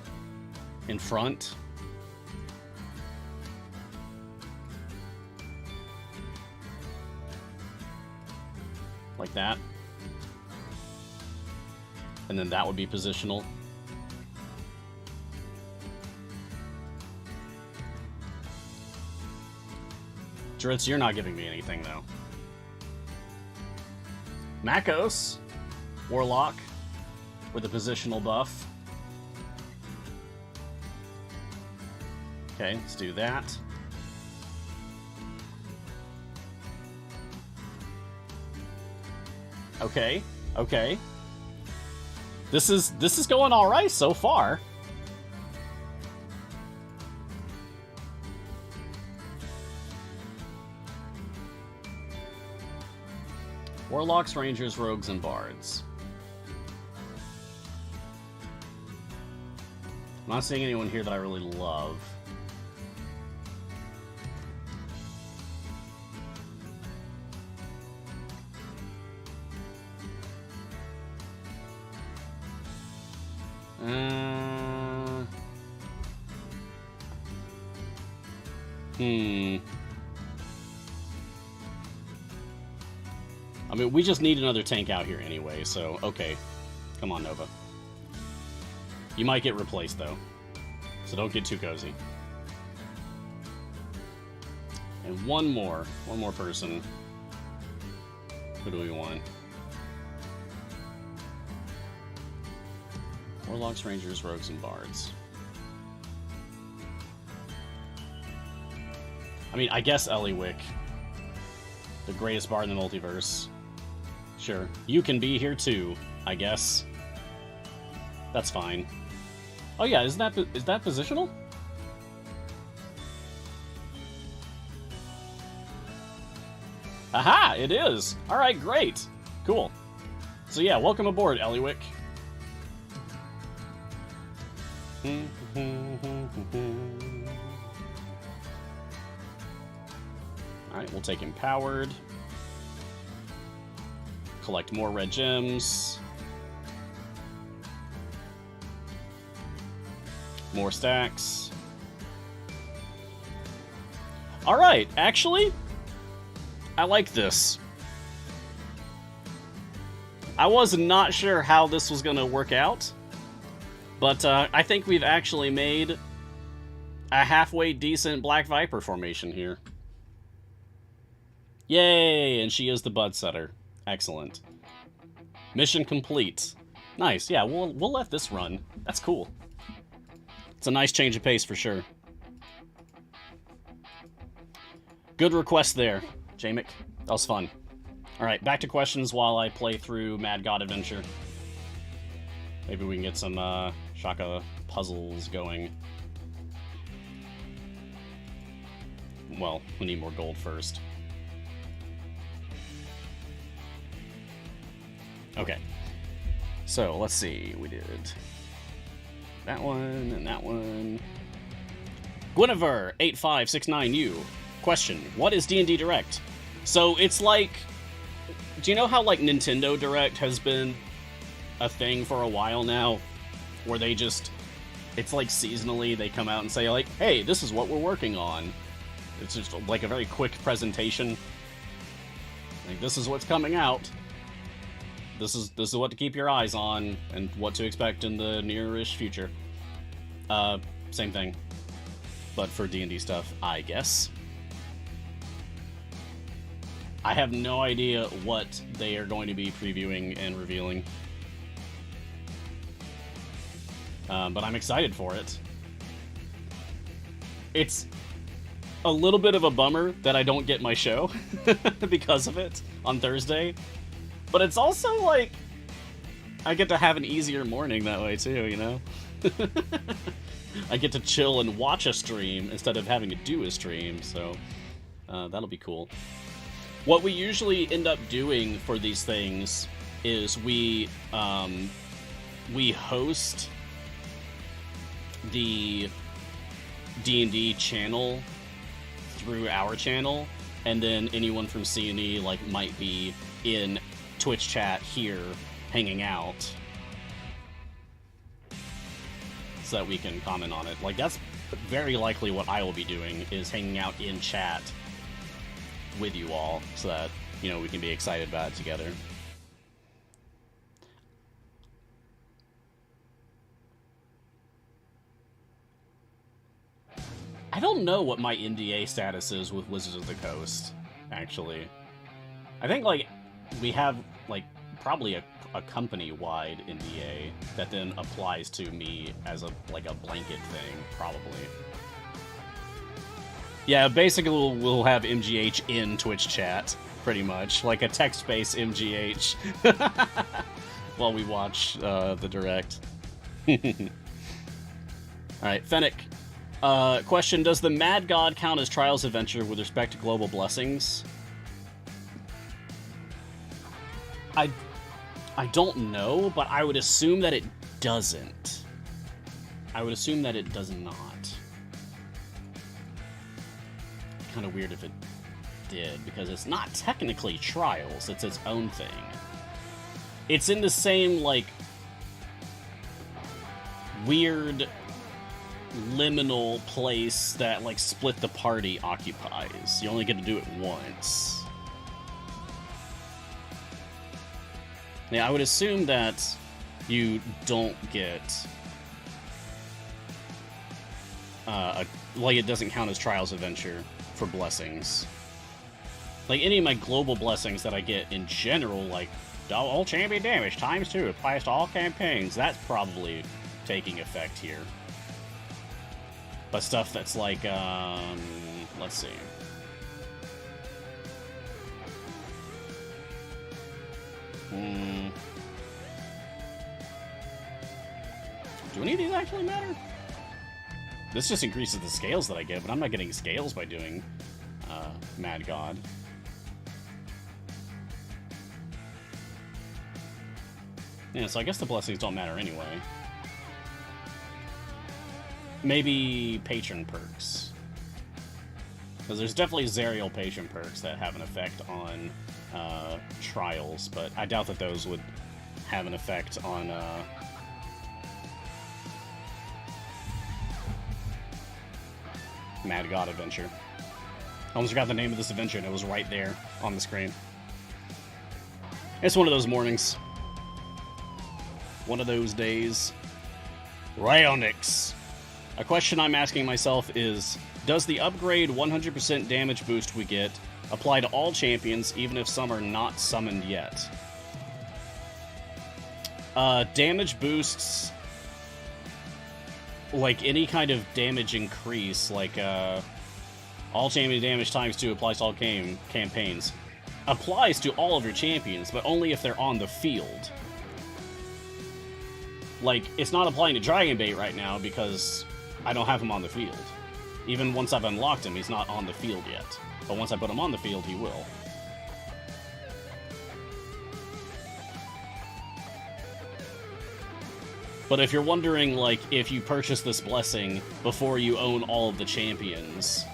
in front. Like that. And then that would be positional. Dritz, you're not giving me anything, though. Makos, Warlock, with a positional buff. Okay, let's do that. Okay, okay. This is going all right so far. Warlocks, Rangers, Rogues, and Bards. I'm not seeing anyone here that I really love. I mean, we just need another tank out here anyway, so okay. Come on, Nova. You might get replaced, though, so don't get too cozy. And one more person. Who do we want? Warlocks, Rangers, Rogues, and Bards. I mean, I guess Eliwick, the greatest bard in the multiverse. Sure. You can be here too, I guess. That's fine. Oh yeah, is that positional? Aha! It is! Alright, great! Cool. So yeah, welcome aboard, Eliwick. Alright, we'll take Empowered. Collect more red gems. More stacks. Alright, actually, I like this. I was not sure how this was going to work out, but I think we've actually made a halfway decent Black Viper formation here. Yay! And she is the Bud Setter. Excellent. Mission complete. Nice. Yeah, we'll let this run. That's cool. It's a nice change of pace for sure. Good request there, Jamek. That was fun. Alright, back to questions while I play through Mad God Adventure. Maybe we can get some Shaka puzzles going. Well, we need more gold first. Okay. So, let's see. We did that one and that one. Guinevere8569U. Question: what is D&D Direct? So it's like Do you know how, like, Nintendo Direct has been a thing for a while now? Where they just... It's like seasonally, they come out and say, like, hey, this is what we're working on. It's just, like, a very quick presentation. Like, this is what's coming out. This is what to keep your eyes on, and what to expect in the near-ish future. Same thing. But for D&D stuff, I guess. I have no idea what they are going to be previewing and revealing. But I'm excited for it. It's a little bit of a bummer that I don't get my show because of it on Thursday. But it's also like, I get to have an easier morning that way too, you know? I get to chill and watch a stream instead of having to do a stream, so that'll be cool. What we usually end up doing for these things is we host the D&D channel through our channel, and then anyone from C&E like might be in Twitch chat here hanging out so that we can comment on it. Like, that's very likely what I will be doing, is hanging out in chat with you all so that, you know, we can be excited about it together. I don't know what my NDA status is with Wizards of the Coast, actually. I think, like, we have, like, probably a company-wide NDA that then applies to me as a, like, a blanket thing, probably. Yeah, basically we'll have MGH in Twitch chat, pretty much. Like a text-based MGH. While we watch the Direct. Alright, Fennec. Question, does the Mad God count as Trials Adventure with respect to global blessings? I don't know, but I would assume that it doesn't. I would assume that it does not. Kind of weird if it did, because it's not technically Trials, it's its own thing. It's in the same, like, weird liminal place that, like, Split the Party occupies. You only get to do it once. Yeah, I would assume that you don't get like, it doesn't count as Trials Adventure for blessings. Like, any of my global blessings that I get in general, like all champion damage ×2 applies to all campaigns, that's probably taking effect here. But stuff that's like, let's see. Do any of these actually matter? This just increases the scales that I get, but I'm not getting scales by doing Mad God. Yeah, so I guess the blessings don't matter anyway. Maybe patron perks. Because there's definitely Zerial patron perks that have an effect on trials, but I doubt that those would have an effect on Mad God Adventure. I almost forgot the name of this adventure, and it was right there on the screen. It's one of those mornings. One of those days. Rhyonix. A question I'm asking myself is, does the upgrade 100% damage boost we get apply to all champions, even if some are not summoned yet? Damage boosts, like any kind of damage increase, like all champion damage ×2 applies to all campaigns, applies to all of your champions, but only if they're on the field. Like, it's not applying to Dragonbait right now because I don't have him on the field. Even once I've unlocked him, he's not on the field yet. But once I put him on the field, he will. But if you're wondering, like, if you purchase this blessing before you own all of the champions,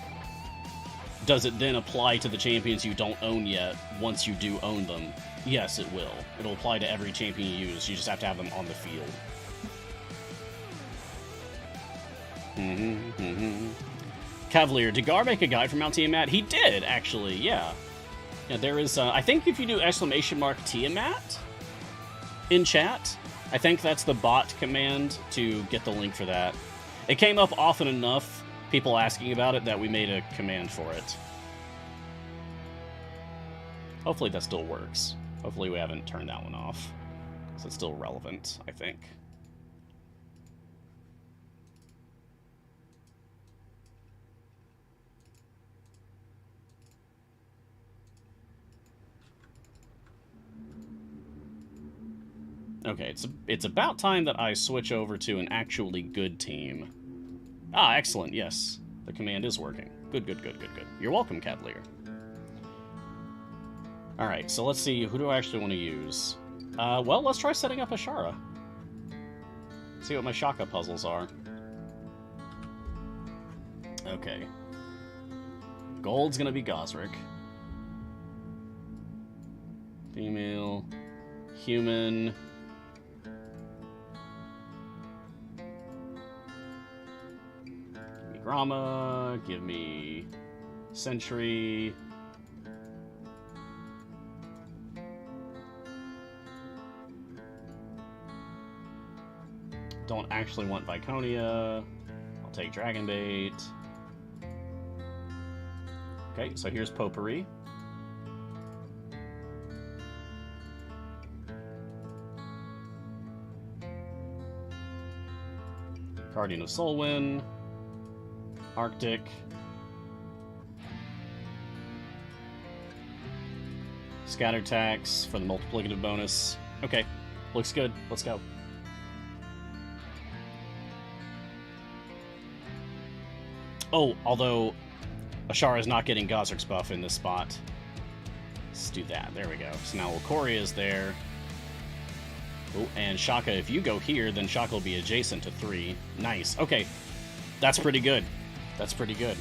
Does it then apply to the champions you don't own yet once you do own them? Yes, it will. It'll apply to every champion you use. You just have to have them on the field. Cavalier, did Gar make a guide for Mount Tiamat? He did, actually, yeah. Yeah, there is, I think if you do !Tiamat in chat, I think that's the bot command to get the link for that. It came up often enough, people asking about it, that we made a command for it. Hopefully that still works. Hopefully we haven't turned that one off, because it's still relevant, I think. Okay, it's about time that I switch over to an actually good team. Ah, excellent, yes. The command is working. Good, good, good, good, good. You're welcome, Cavalier. Alright, so let's see, who do I actually want to use? Well, let's try setting up Ashara. See what my Shaka puzzles are. Okay. Gold's gonna be Gosrick. Female. Human. Give me Grama. Give me Sentry. Don't actually want Viconia. I'll take Dragonbait. Okay, so here's Potpourri. Guardian of Solwyn. Arctic. Scatter Tax for the multiplicative bonus. Okay, looks good. Let's go. Oh, although Ashara is not getting Gosrick's buff in this spot. Let's do that. There we go. So now Lucaria is there. Oh, and Shaka, if you go here, then Shaka will be adjacent to 3. Nice. Okay. That's pretty good. That's pretty good.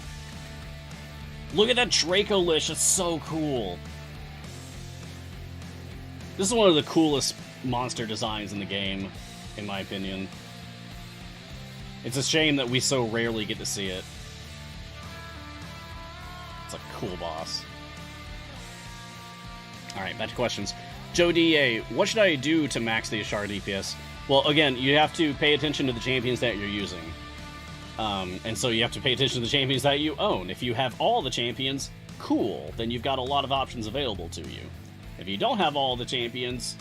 Look at that Draco-Lish. It's so cool. This is one of the coolest monster designs in the game, in my opinion. It's a shame that we so rarely get to see it. It's a cool boss. Alright, back to questions. Joe DA, what should I do to max the Ashara DPS? Well, again, you have to pay attention to the champions that you're using. And so you have to pay attention to the champions that you own. If you have all the champions, cool. Then you've got a lot of options available to you. If you don't have all the champions,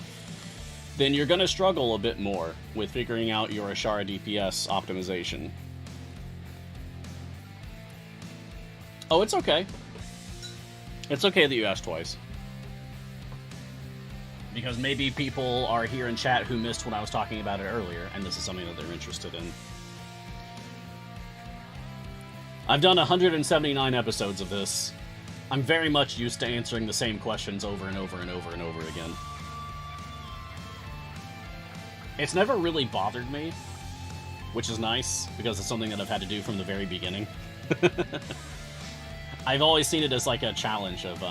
then you're going to struggle a bit more with figuring out your Ashara DPS optimization. Oh, it's okay. It's okay that you asked twice. Because maybe people are here in chat who missed when I was talking about it earlier, and this is something that they're interested in. I've done 179 episodes of this. I'm very much used to answering the same questions over and over and over and over again. It's never really bothered me, which is nice, because it's something that I've had to do from the very beginning. I've always seen it as like a challenge of,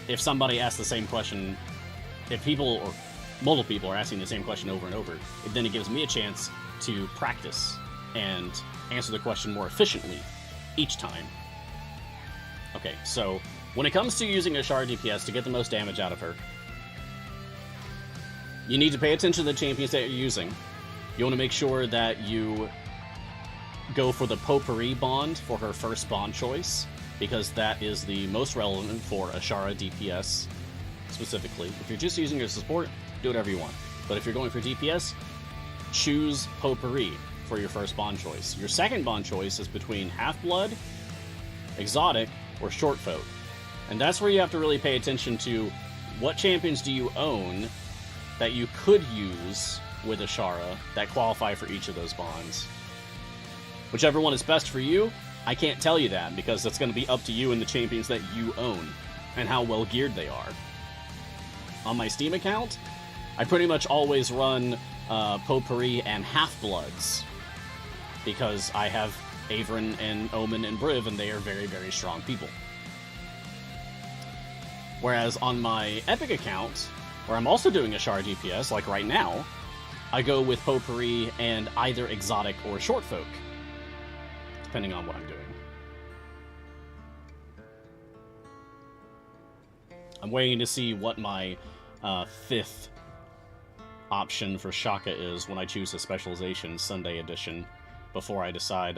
if somebody asks the same question, if people, or multiple people are asking the same question over and over, then it gives me a chance to practice and answer the question more efficiently each time. Okay, so when it comes to using Ashara DPS to get the most damage out of her, you need to pay attention to the champions that you're using. You want to make sure that you go for the Potpourri bond for her first bond choice, because that is the most relevant for Ashara DPS specifically. If you're just using her support, do whatever you want. But if you're going for DPS, choose Potpourri for your first bond choice. Your second bond choice is between Half-Blood, Exotic, or Shortfolk. And that's where you have to really pay attention to what champions do you own that you could use with Ashara that qualify for each of those bonds. Whichever one is best for you, I can't tell you that, because that's going to be up to you and the champions that you own, and how well geared they are. On my Steam account, I pretty much always run Potpourri and Half-Bloods, because I have Averin and Omen and Briv, and they are very, very strong people. Whereas on my Epic account, where I'm also doing Ashara DPS, like right now, I go with Potpourri and either Exotic or Short Folk, depending on what I'm doing. I'm waiting to see what my 5th option for Shaka is when I choose a Specialization Sunday edition, before I decide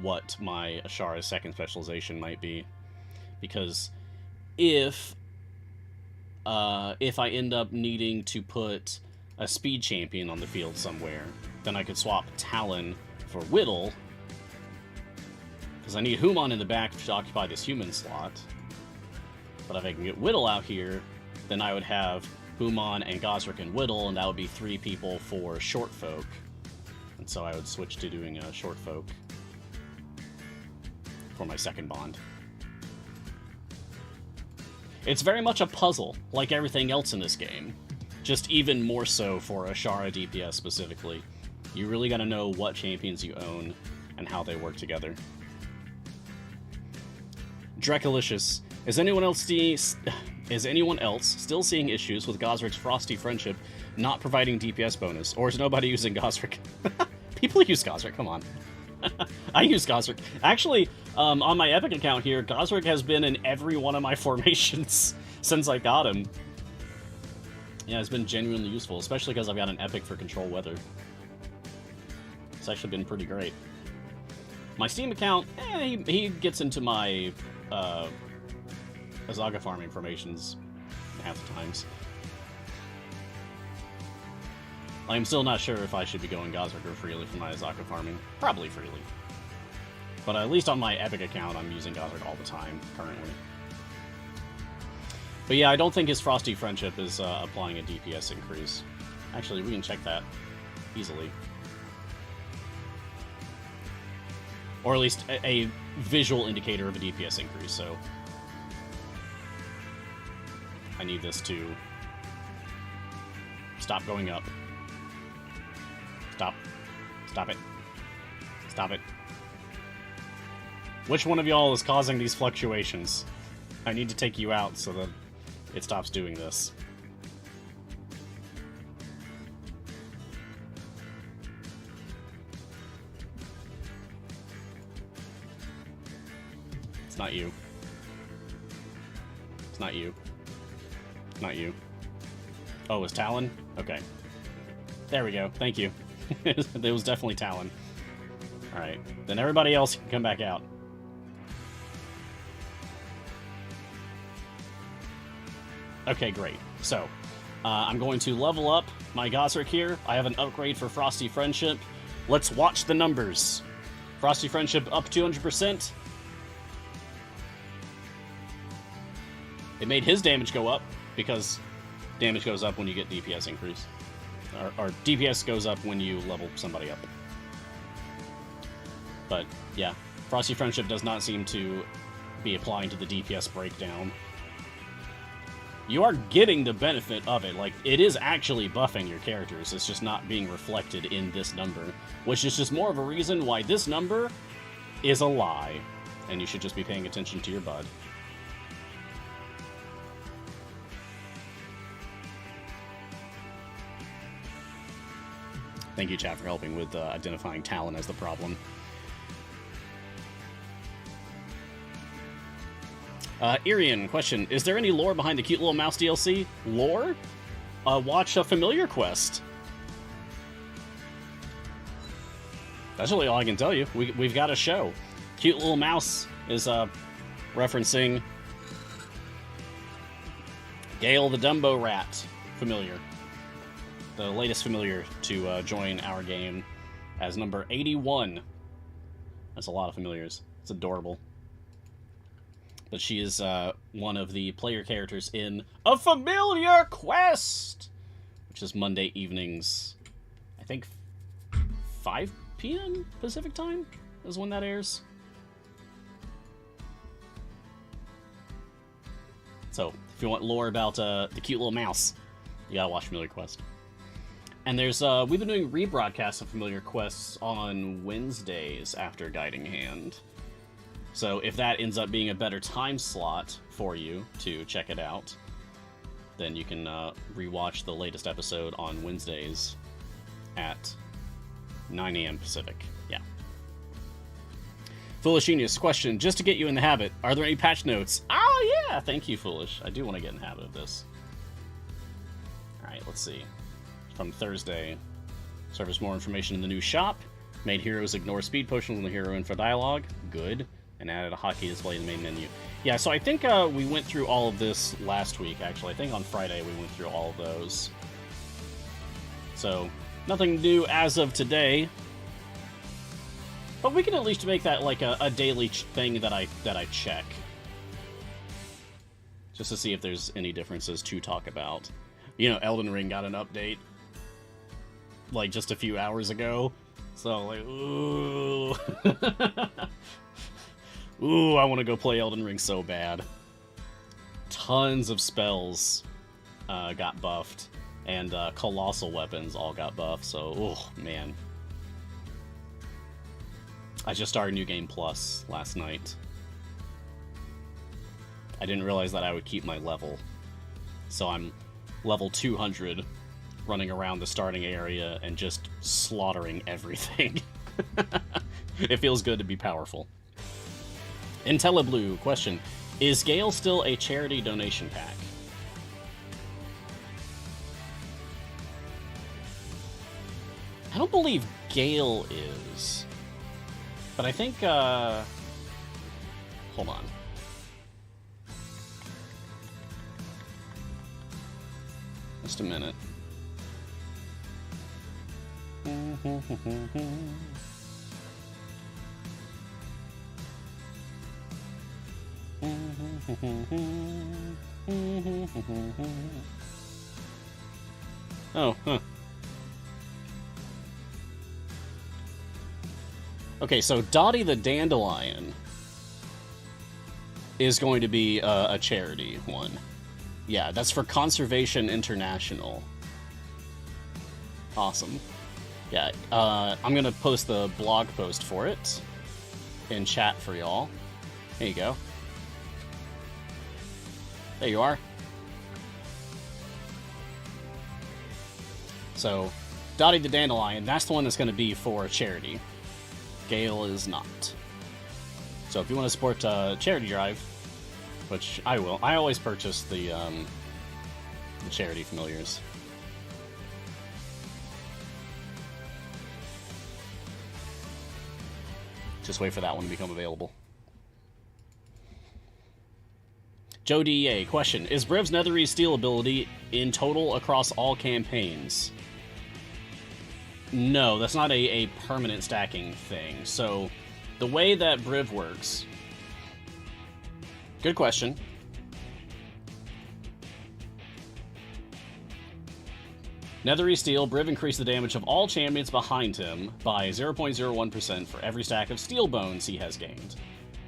what my Ashara 2nd Specialization might be. Because if I end up needing to put a Speed Champion on the field somewhere, then I could swap Talon for Whittle, because I need Human in the back to occupy this human slot. But if I can get Whittle out here, then I would have Human and Gosrick and Whittle, and that would be 3 people for Short Folk. And so I would switch to doing a Short Folk for my 2nd bond. It's very much a puzzle, like everything else in this game. Just even more so for Ashara DPS specifically. You really gotta know what champions you own and how they work together. Drekalicious. Is anyone else still seeing issues with Gosrick's Frosty Friendship not providing DPS bonus? Or is nobody using Gosrick? People use Gosrick, come on. I use Gosrick. Actually, on my Epic account here, Gosrick has been in every one of my formations since I got him. Yeah, it's been genuinely useful, especially because I've got an Epic for Control Weather. It's actually been pretty great. My Steam account, he gets into my Azaga farming formations half the times. I'm still not sure if I should be going Gosrick or Freely for my Azaga farming. Probably Freely. But at least on my Epic account, I'm using Gosrick all the time, currently. But yeah, I don't think his Frosty Friendship is applying a DPS increase. Actually, we can check that easily. Or at least a visual indicator of a DPS increase, so I need this to stop going up. Stop. Stop it. Stop it. Which one of y'all is causing these fluctuations? I need to take you out so that it stops doing this. It's not you. It's not you. Not you. Oh, it's Talon? Okay. There we go. Thank you. It was definitely Talon. Alright. Then everybody else can come back out. Okay, great. So, I'm going to level up my Gosrick here. I have an upgrade for Frosty Friendship. Let's watch the numbers. Frosty Friendship up 200%. It made his damage go up, because damage goes up when you get DPS increase. Or DPS goes up when you level somebody up. But, yeah. Frosty Friendship does not seem to be applying to the DPS breakdown. You are getting the benefit of it. Like, it is actually buffing your characters. It's just not being reflected in this number. Which is just more of a reason why this number is a lie. And you should just be paying attention to your bud. Thank you, chat, for helping with identifying Talon as the problem. Irian, question. Is there any lore behind the cute little mouse DLC? Lore? Watch a Familiar Quest. That's really all I can tell you. We've got a show. Cute little mouse is referencing Gale the Dumbo Rat Familiar. The latest familiar to join our game as number 81. That's a lot of familiars. It's adorable. But she is one of the player characters in A Familiar Quest, which is Monday evenings, I think 5 p.m. Pacific time is when that airs. So, if you want lore about the cute little mouse, you gotta watch Familiar Quest. And there's we've been doing rebroadcasts of familiar quests on Wednesdays after Guiding Hand. So if that ends up being a better time slot for you to check it out, then you can rewatch the latest episode on Wednesdays at 9 a.m. Pacific. Yeah. Foolish Genius, question, just to get you in the habit, are there any patch notes? Oh yeah, thank you, Foolish. I do want to get in the habit of this. Alright, let's see. From Thursday, surface more information in the new shop. Made heroes ignore speed potions on the hero info dialogue. Good. And added a hotkey display in the main menu. Yeah, so I think we went through all of this last week, actually. I think on Friday we went through all of those. So, nothing new as of today. But we can at least make that like a daily thing that I check. Just to see if there's any differences to talk about. You know, Elden Ring got an update like just a few hours ago. So, like, ooh. Ooh, I want to go play Elden Ring so bad. Tons of spells got buffed, and colossal weapons all got buffed, so, oh, man. I just started New Game Plus last night. I didn't realize that I would keep my level. So I'm level 200, running around the starting area and just slaughtering everything. It feels good to be powerful. IntelliBlue, question. Is Gale still a charity donation pack? I don't believe Gale is. But I think, hold on. Just a minute. Oh, huh. Okay, so Dottie the Dandelion is going to be a charity one. Yeah, that's for Conservation International. Awesome. Yeah, I'm going to post the blog post for it in chat for y'all. There you go. There you are. So, Dottie the Dandelion, that's the one that's going to be for charity. Gale is not. So if you want to support charity drive, which I will, I always purchase the charity familiars. Just wait for that one to become available. Joe DEA, question. Is Briv's Netherese Steel ability in total across all campaigns? No, that's not a permanent stacking thing. So, the way that Briv works... Good question. Netherese Steel, Briv increased the damage of all champions behind him by 0.01% for every stack of steel bones he has gained.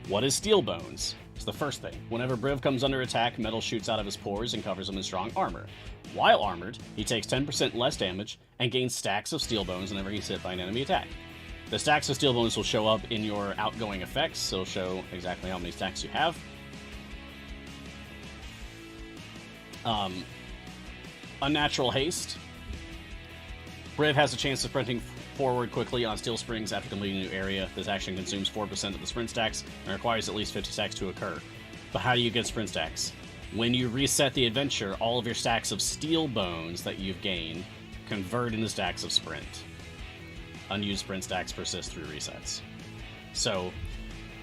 What is steel bones? It's the first thing. Whenever Briv comes under attack, metal shoots out of his pores and covers him in strong armor. While armored, he takes 10% less damage and gains stacks of steel bones whenever he's hit by an enemy attack. The stacks of steel bones will show up in your outgoing effects, so it'll show exactly how many stacks you have. Unnatural haste. Briv has a chance of sprinting forward quickly on steel springs after completing a new area. This action consumes 4% of the sprint stacks and requires at least 50 stacks to occur. But how do you get sprint stacks? When you reset the adventure, all of your stacks of steel bones that you've gained convert into stacks of sprint. Unused sprint stacks persist through resets. So,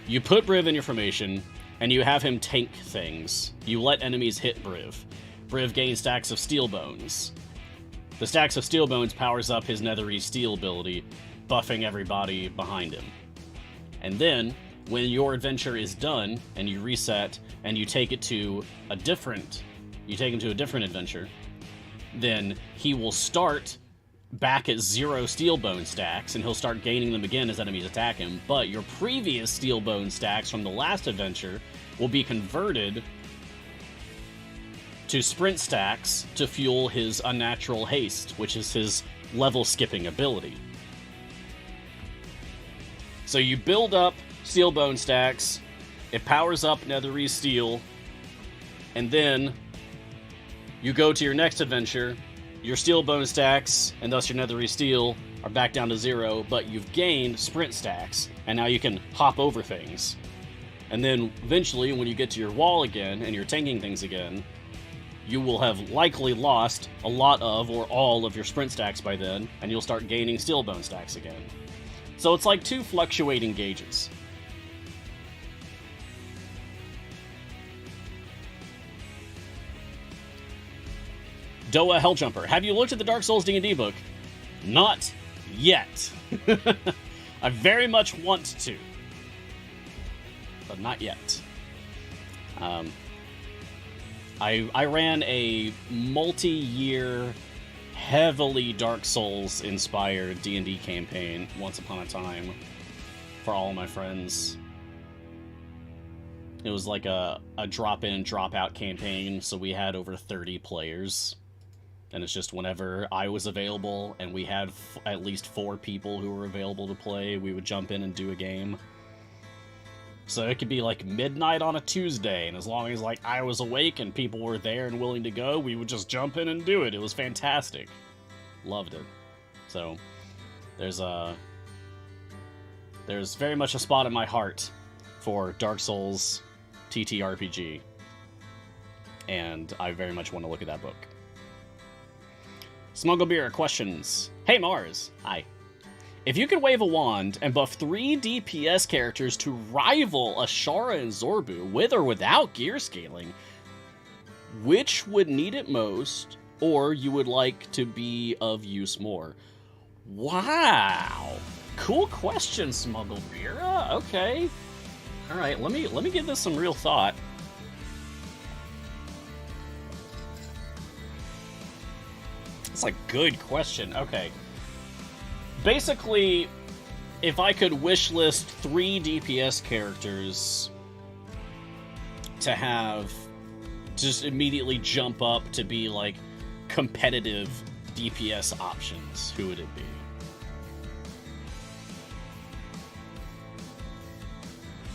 you put Briv in your formation, and you have him tank things. You let enemies hit Briv. Briv gains stacks of steel bones. The stacks of steel bones powers up his Netherese Steel ability, buffing everybody behind him. And then, when your adventure is done, and you reset, and you take it to a different... You take him to a different adventure, then he will start back at 0 steel bone stacks, and he'll start gaining them again as enemies attack him, but your previous steel bone stacks from the last adventure will be converted to sprint stacks to fuel his unnatural haste, which is his level skipping ability. So you build up steel bone stacks, it powers up netherese steel, and then you go to your next adventure, your steel bone stacks, and thus your netherese steel, are back down to 0, but you've gained sprint stacks, and now you can hop over things. And then eventually, when you get to your wall again, and you're tanking things again, you will have likely lost a lot of, or all of your sprint stacks by then, and you'll start gaining steel bone stacks again. So it's like 2 fluctuating gauges. Doa Helljumper, have you looked at the Dark Souls D&D book? Not yet. I very much want to, but not yet. I ran a multi-year, heavily Dark Souls-inspired D&D campaign once upon a time for all of my friends. It was like a drop-in, drop-out campaign, so we had over 30 players. And it's just whenever I was available and we had at least 4 people who were available to play, we would jump in and do a game. So it could be like midnight on a Tuesday, and as long as like I was awake and people were there and willing to go, we would just jump in and do it. It was fantastic. Loved it. So there's very much a spot in my heart for Dark Souls TTRPG. And I very much want to look at that book. Smuggle Beer questions. Hey Mars. Hi. If you could wave a wand and buff 3 DPS characters to rival Ashara and Zorbu with or without gear scaling, which would need it most, or you would like to be of use more? Wow. Cool question, Smuggle Beer. Okay. Alright, let me give this some real thought. It's a good question. Okay. Basically, if I could wish list 3 DPS characters to have just immediately jump up to be like competitive DPS options, who would it be?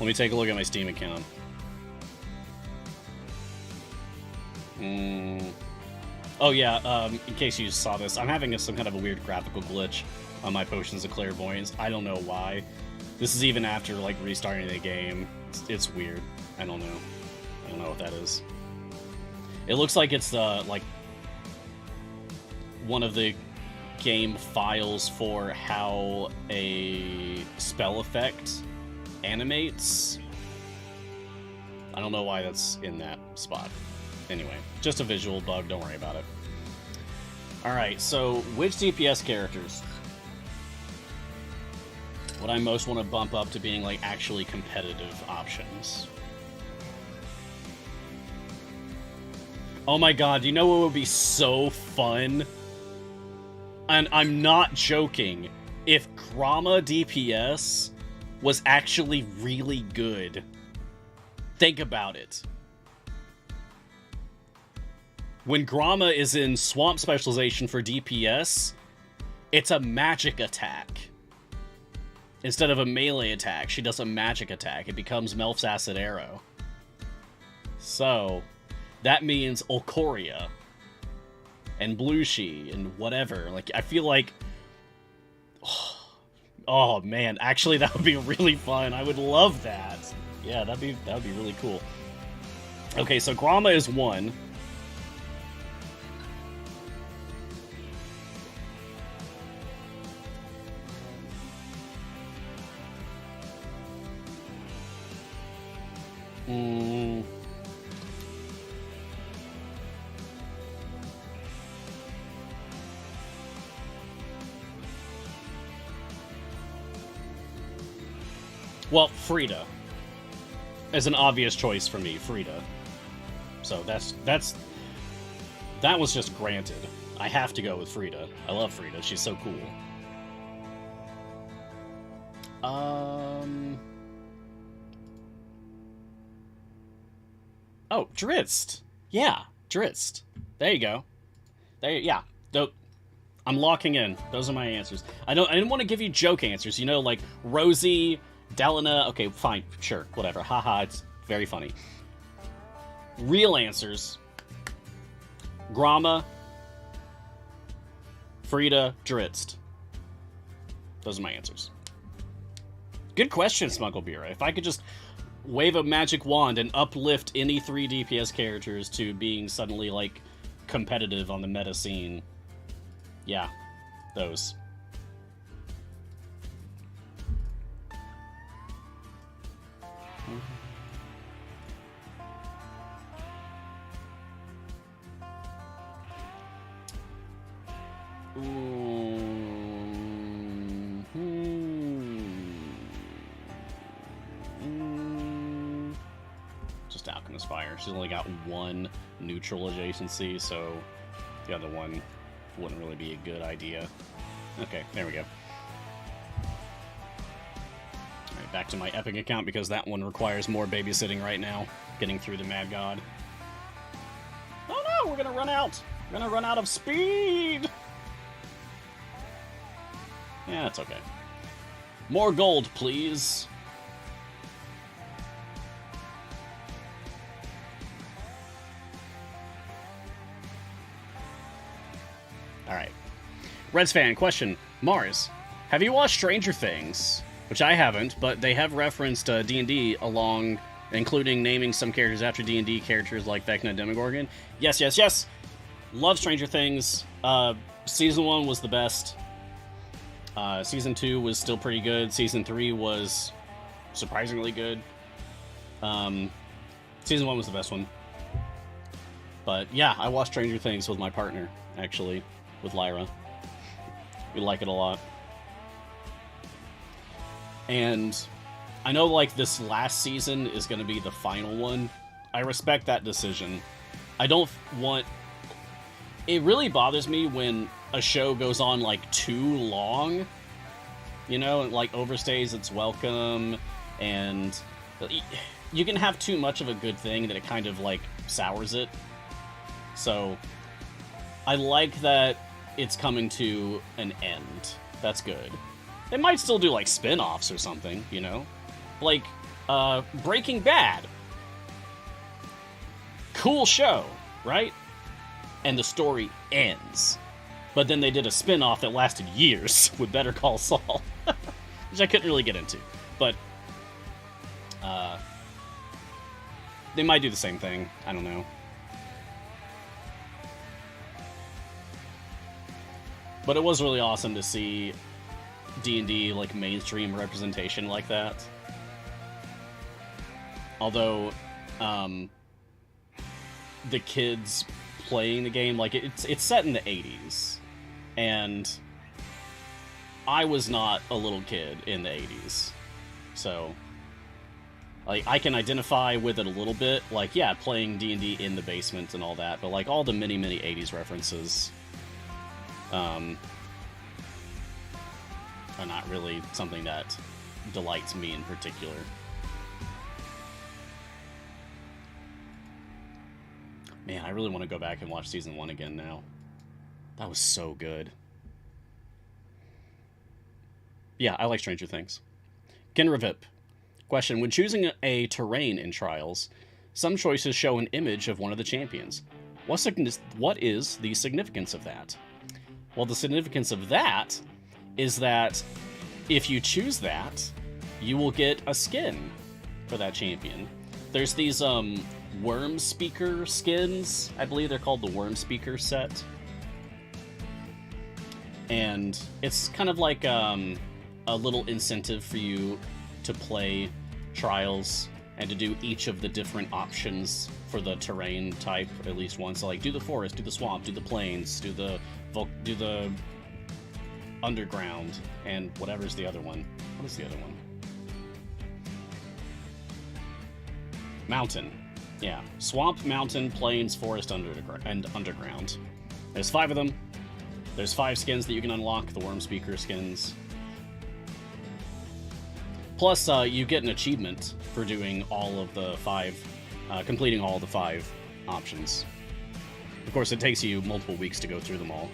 Let me take a look at my Steam account. Oh yeah, in case you saw this, I'm having some kind of a weird graphical glitch on my Potions of Clairvoyance. I don't know why. This is even after, like, restarting the game. It's weird. I don't know. I don't know what that is. It looks like it's the, like, one of the game files for how a spell effect animates. I don't know why that's in that spot. Anyway, just a visual bug, don't worry about it. Alright, so which DPS characters would I most want to bump up to being, like, actually competitive options? Oh my god, you know what would be so fun? And I'm not joking. If Grama DPS was actually really good. Think about it. When Grama is in Swamp Specialization for DPS, it's a magic attack. Instead of a melee attack, she does a magic attack. It becomes Melf's Acid Arrow. So, that means Olcoria and Blushi and whatever. Like, I feel like... Oh, man. Actually, that would be really fun. I would love that. Yeah, that would be really cool. Okay, so Grama is 1. Well, Frida is an obvious choice for me, Frida. So that was just granted. I have to go with Frida. I love Frida. She's so cool. Oh, Drizzt. Yeah, Drizzt. There you go. Yeah. I'm locking in. Those are my answers. I didn't want to give you joke answers, you know, like Rosie, Delana. Okay, fine, sure, whatever. Haha, it's very funny. Real answers: Gromma, Frida, Drizzt. Those are my answers. Good question, Smugglebeer. If I could just wave a magic wand and uplift any 3 DPS characters to being suddenly, like, competitive on the meta scene. Yeah, those. Just Alchemist Fire. She's only got one neutral adjacency, so the other one wouldn't really be a good idea. Okay, there we go. Alright, back to my Epic account because that one requires more babysitting right now. Getting through the Mad God. Oh no, we're gonna run out! We're gonna run out of speed! Yeah, that's okay. More gold, please. Alright. Reds fan, question. Mars, have you watched Stranger Things? Which I haven't, but they have referenced D&D along, including naming some characters after D&D characters like Vecna Demogorgon. Yes, yes, yes! Love Stranger Things. Season 1 was the best. Season 2 was still pretty good. Season 3 was surprisingly good. Season 1 was the best one. But yeah, I watched Stranger Things with my partner, actually. With Lyra. We like it a lot. And I know, like, this last season is going to be the final one. I respect that decision. I don't want... It really bothers me when a show goes on, like, too long. You know, and, like, overstays its welcome. And you can have too much of a good thing that it kind of, like, sours it. So I like that it's coming to an end. That's good. They might still do, like, spin-offs or something, you know? Like, Breaking Bad. Cool show, right? And the story ends. But then they did a spin-off that lasted years with Better Call Saul. Which I couldn't really get into. But, they might do the same thing. I don't know. But it was really awesome to see D&D, like, mainstream representation like that. Although, the kids playing the game, like, it's set in the 80s. And I was not a little kid in the 80s. So, like, I can identify with it a little bit. Like, yeah, playing D&D in the basement and all that. But, like, all the many, many 80s references... are not really something that delights me in particular. Man, I really want to go back and watch Season 1 again now. That was so good. Yeah, I like Stranger Things. Kenravip. Question. When choosing a terrain in Trials, some choices show an image of one of the champions. What is the significance of that? Well, the significance of that is that if you choose that, you will get a skin for that champion. There's these Worm Speaker skins. I believe they're called the Worm Speaker set. And it's kind of like a little incentive for you to play Trials and to do each of the different options for the terrain type at least once. So, like, do the forest, do the swamp, do the plains, do the underground, and whatever's the other one. What is the other one? Mountain. Yeah. Swamp, mountain, plains, forest, and underground. There's 5 of them. There's 5 skins that you can unlock, the Worm Speaker skins. Plus, you get an achievement for doing all of the 5, completing all the 5 options. Of course, it takes you multiple weeks to go through them all.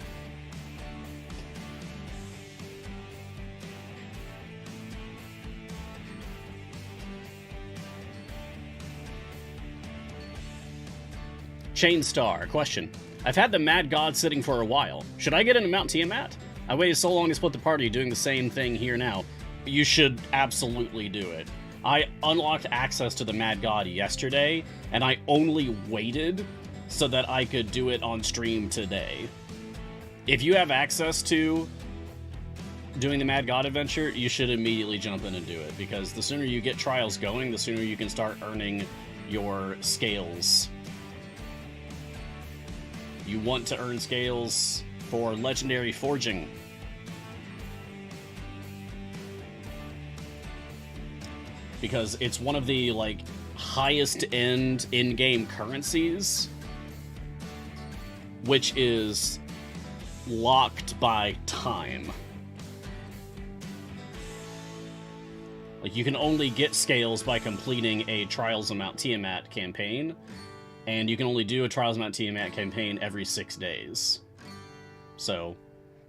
Chainstar, question. I've had the Mad God sitting for a while. Should I get into Mount Tiamat? I waited so long to split the party, doing the same thing here now. You should absolutely do it. I unlocked access to the Mad God yesterday, and I only waited so that I could do it on stream today. If you have access to doing the Mad God adventure, you should immediately jump in and do it, because the sooner you get trials going, the sooner you can start earning your scales. You want to earn scales for legendary forging. Because it's one of the, like, highest end in-game currencies, which is locked by time. Like, you can only get scales by completing a Trials of Mount Tiamat campaign, and you can only do a Trials of Mount Tiamat campaign every 6 days. So,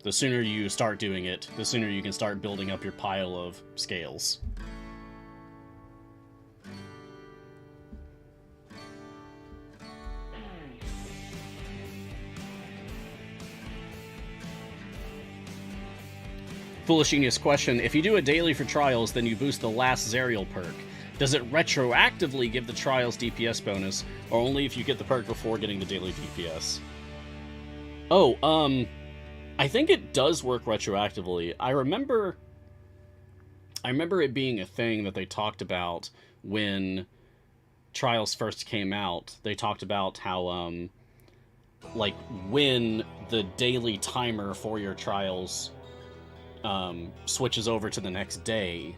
the sooner you start doing it, the sooner you can start building up your pile of scales. Foolish Genius question, if you do a daily for trials, then you boost the last Zerial perk. Does it retroactively give the trials DPS bonus, or only if you get the perk before getting the daily DPS? Oh, I think it does work retroactively. I remember it being a thing that they talked about when trials first came out. They talked about how, like, when the daily timer for your trials switches over to the next day,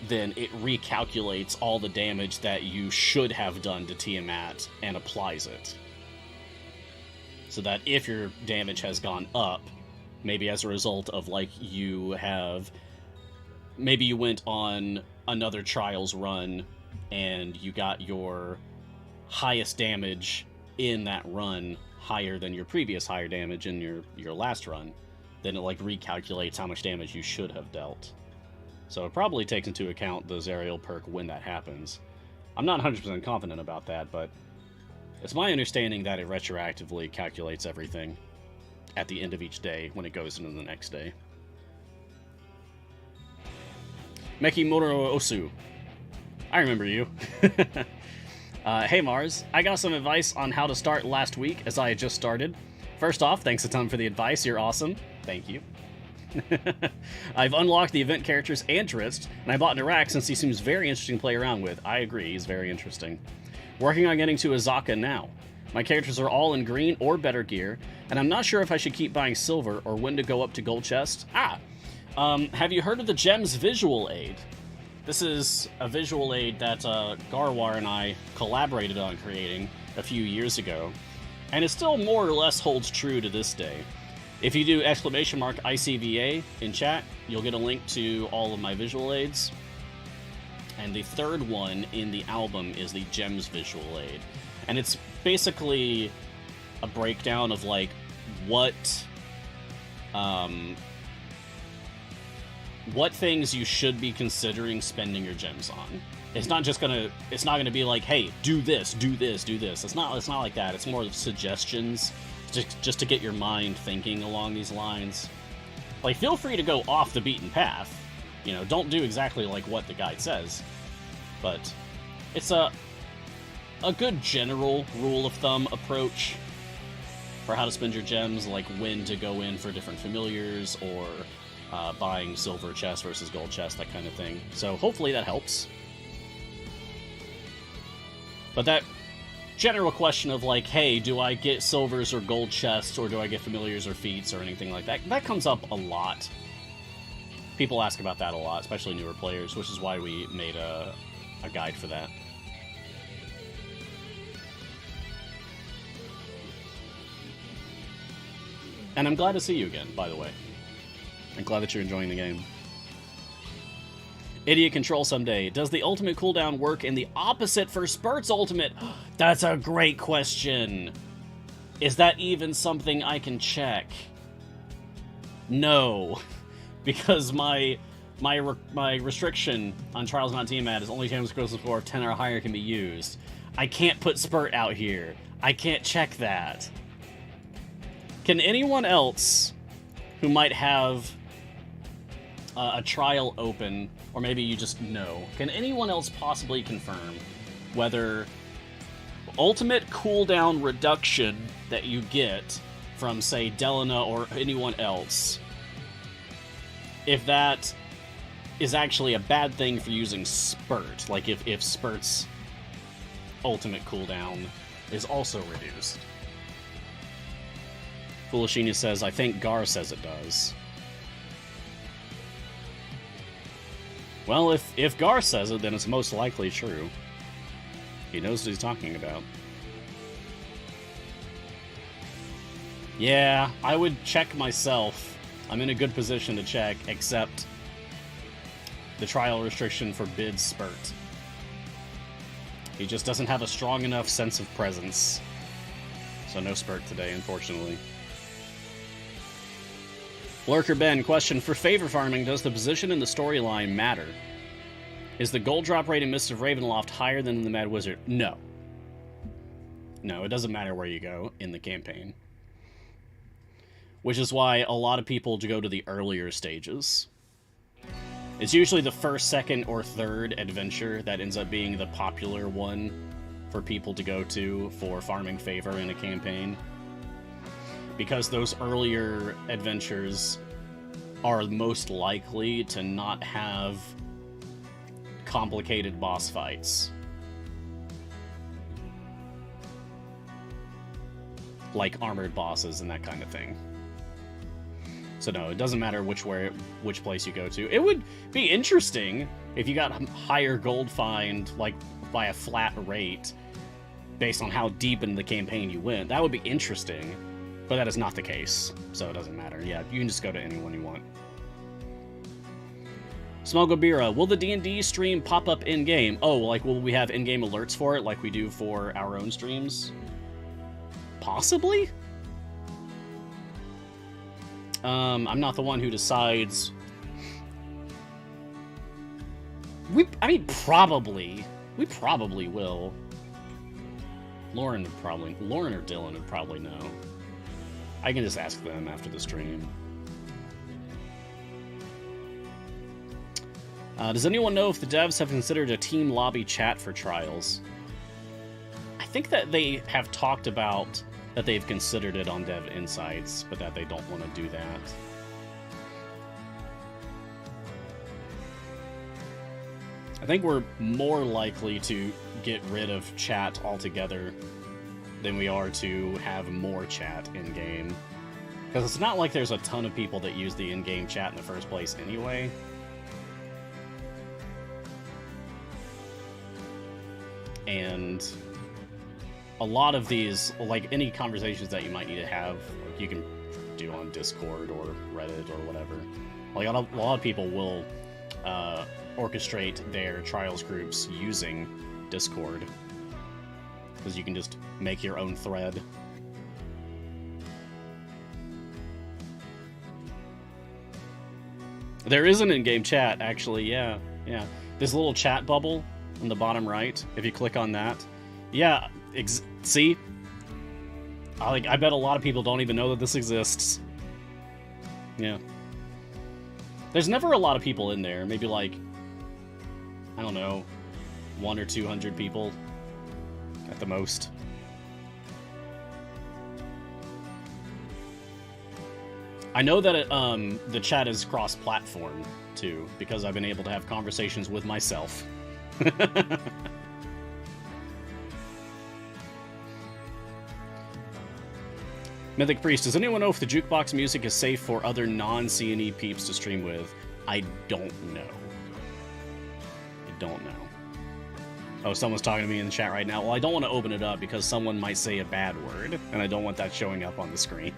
then it recalculates all the damage that you should have done to Tiamat and applies it. So that if your damage has gone up, maybe as a result of, like, maybe you went on another Trials run and you got your highest damage in that run higher than your previous higher damage in your last run, then it, like, recalculates how much damage you should have dealt. So it probably takes into account the Zerial perk when that happens. I'm not 100% confident about that, but it's my understanding that it retroactively calculates everything at the end of each day when it goes into the next day. Meki Moro Osu. I remember you. Hey Mars, I got some advice on how to start last week, as I had just started. First off, thanks a ton for the advice, you're awesome. Thank you. I've unlocked the event characters and Drizzt, and I bought Narak since he seems very interesting to play around with. I agree, he's very interesting. Working on getting to Azaka now. My characters are all in green or better gear, and I'm not sure if I should keep buying silver or when to go up to gold chest. Have you heard of the Gems visual aid? This is a visual aid that Garwar and I collaborated on creating a few years ago, and it still more or less holds true to this day. If you do !ICVA in chat, you'll get a link to all of my visual aids. And the third one in the album is the Gems visual aid. And it's basically a breakdown of, like, what things you should be considering spending your gems on. It's not gonna be like, hey, do this, do this, do this. It's not like that. It's more suggestions, just to get your mind thinking along these lines. Like, feel free to go off the beaten path. You know, don't do exactly like what the guide says. But it's a good general rule of thumb approach for how to spend your gems, like when to go in for different familiars, or buying silver chest versus gold chest, that kind of thing. So hopefully that helps. But that general question of, like, hey, do I get silvers or gold chests, or do I get familiars or feats or anything like that, that comes up a lot. People ask about that a lot, especially newer players, which is why we made a guide for that. And I'm glad to see you again, by the way. I'm glad that you're enjoying the game. Idiot Control someday. Does the ultimate cooldown work in the opposite for Spurt's ultimate? That's a great question. Is that even something I can check? No. Because my restriction on Trials Mount Tiamat is only times equals score of 10 or higher can be used. I can't put Spurt out here. I can't check that. Can anyone else who might have a trial open, or maybe you just know, can anyone else possibly confirm whether ultimate cooldown reduction that you get from, say, Delina or anyone else, if that is actually a bad thing for using Spurt? Like, if Spurt's ultimate cooldown is also reduced. Foolishina says, I think Gar says it does. Well, if Gar says it, then it's most likely true. He knows what he's talking about. Yeah, I would check myself. I'm in a good position to check, except the trial restriction forbids Spurt. He just doesn't have a strong enough sense of presence. So no Spurt today, unfortunately. Lurker Ben, question. For favor farming, does the position in the storyline matter? Is the gold drop rate in Mists of Ravenloft higher than in the Mad Wizard? No. No, it doesn't matter where you go in the campaign. Which is why a lot of people go to the earlier stages. It's usually the first, second, or third adventure that ends up being the popular one for people to go to for farming favor in a campaign. Because those earlier adventures are most likely to not have complicated boss fights. Like armored bosses and that kind of thing. So no, it doesn't matter which place you go to. It would be interesting if you got higher gold find, like, by a flat rate, based on how deep in the campaign you went. That would be interesting. But that is not the case, so it doesn't matter. Yeah, you can just go to anyone you want. Smogobira, will the D&D stream pop up in-game? Oh, like, will we have in-game alerts for it like we do for our own streams? Possibly? I'm not the one who decides. Probably. We probably will. Lauren or Dylan would probably know. I can just ask them after the stream. Does anyone know if the devs have considered a team lobby chat for Trials? I think that they have talked about that they've considered it on Dev Insights, but that they don't want to do that. I think we're more likely to get rid of chat altogether than we are to have more chat in-game. Because it's not like there's a ton of people that use the in-game chat in the first place anyway. And a lot of these, like any conversations that you might need to have, you can do on Discord or Reddit or whatever. Like a lot of people will orchestrate their Trials groups using Discord. Because you can just make your own thread. There is an in-game chat, actually, yeah. This little chat bubble in the bottom right, if you click on that. Yeah, see? I bet a lot of people don't even know that this exists. Yeah. There's never a lot of people in there. Maybe like, I don't know, 100 or 200 people at the most. I know that the chat is cross-platform, too, because I've been able to have conversations with myself. Mythic Priest, does anyone know if the jukebox music is safe for other non-C&E peeps to stream with? I don't know. Oh, someone's talking to me in the chat right now. Well, I don't want to open it up because someone might say a bad word, and I don't want that showing up on the screen.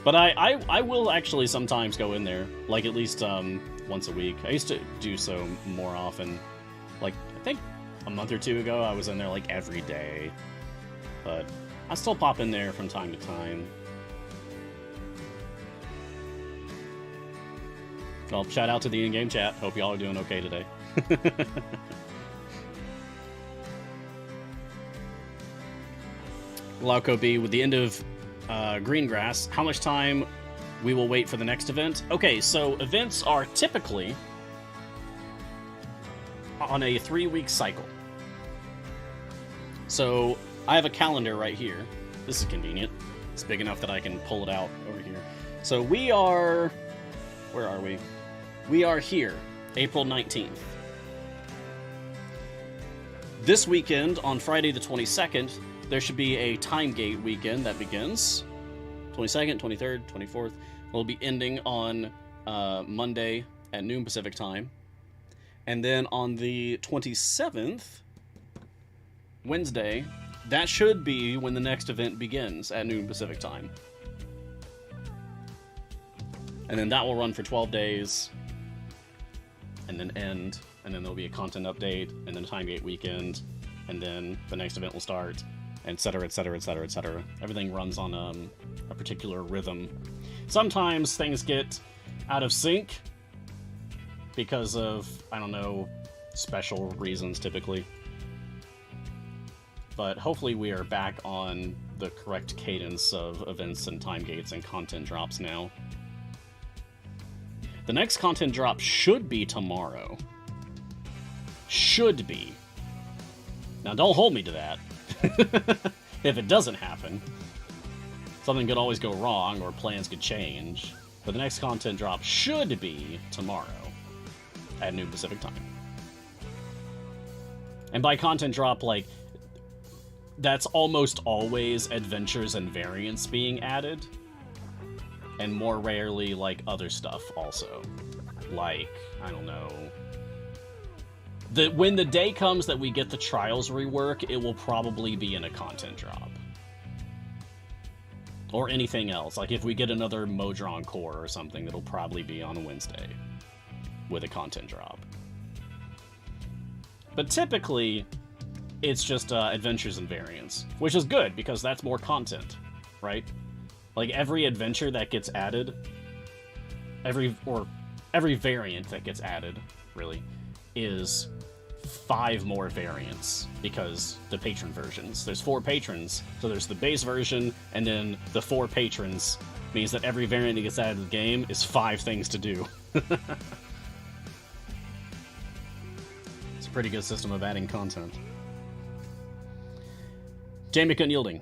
But I will actually sometimes go in there, like at least once a week. I used to do so more often. Like, I think a month or two ago, I was in there like every day. But I still pop in there from time to time. Well, shout out to the in-game chat. Hope y'all are doing okay today. Glauco B, with the end of Greengrass, how much time we will wait for the next event? Okay, so events are typically on a 3-week cycle. So I have a calendar right here. This is convenient. It's big enough that I can pull it out over here. So we are... Where are we? We are here, April 19th. This weekend, on Friday the 22nd, there should be a time gate weekend that begins. 22nd, 23rd, 24th. Will be ending on Monday at noon Pacific time. And then on the 27th, Wednesday, that should be when the next event begins at noon Pacific time. And then that will run for 12 days, and then end, and then there'll be a content update, and then a time gate weekend, and then the next event will start, et cetera, et cetera, et cetera, et cetera. Everything runs on a particular rhythm. Sometimes things get out of sync because of, I don't know, special reasons typically. But hopefully we are back on the correct cadence of events and time gates and content drops now. The next content drop should be tomorrow. Should be. Now, don't hold me to that. If it doesn't happen, something could always go wrong or plans could change. But the next content drop should be tomorrow at noon Pacific time. And by content drop, like, that's almost always adventures and variants being added. And more rarely, like, other stuff also. Like, I don't know. When the day comes that we get the Trials rework, it will probably be in a content drop. Or anything else. Like, if we get another Modron core or something, it'll probably be on a Wednesday. With a content drop. But typically, it's just adventures and variants. Which is good, because that's more content. Right? Like, every adventure that gets added, every variant that gets added, really, is 5 more variants, because the patron versions. There's 4 patrons, so there's the base version, and then the 4 patrons means that every variant that gets added to the game is 5 things to do. It's a pretty good system of adding content. Jamie Unyielding.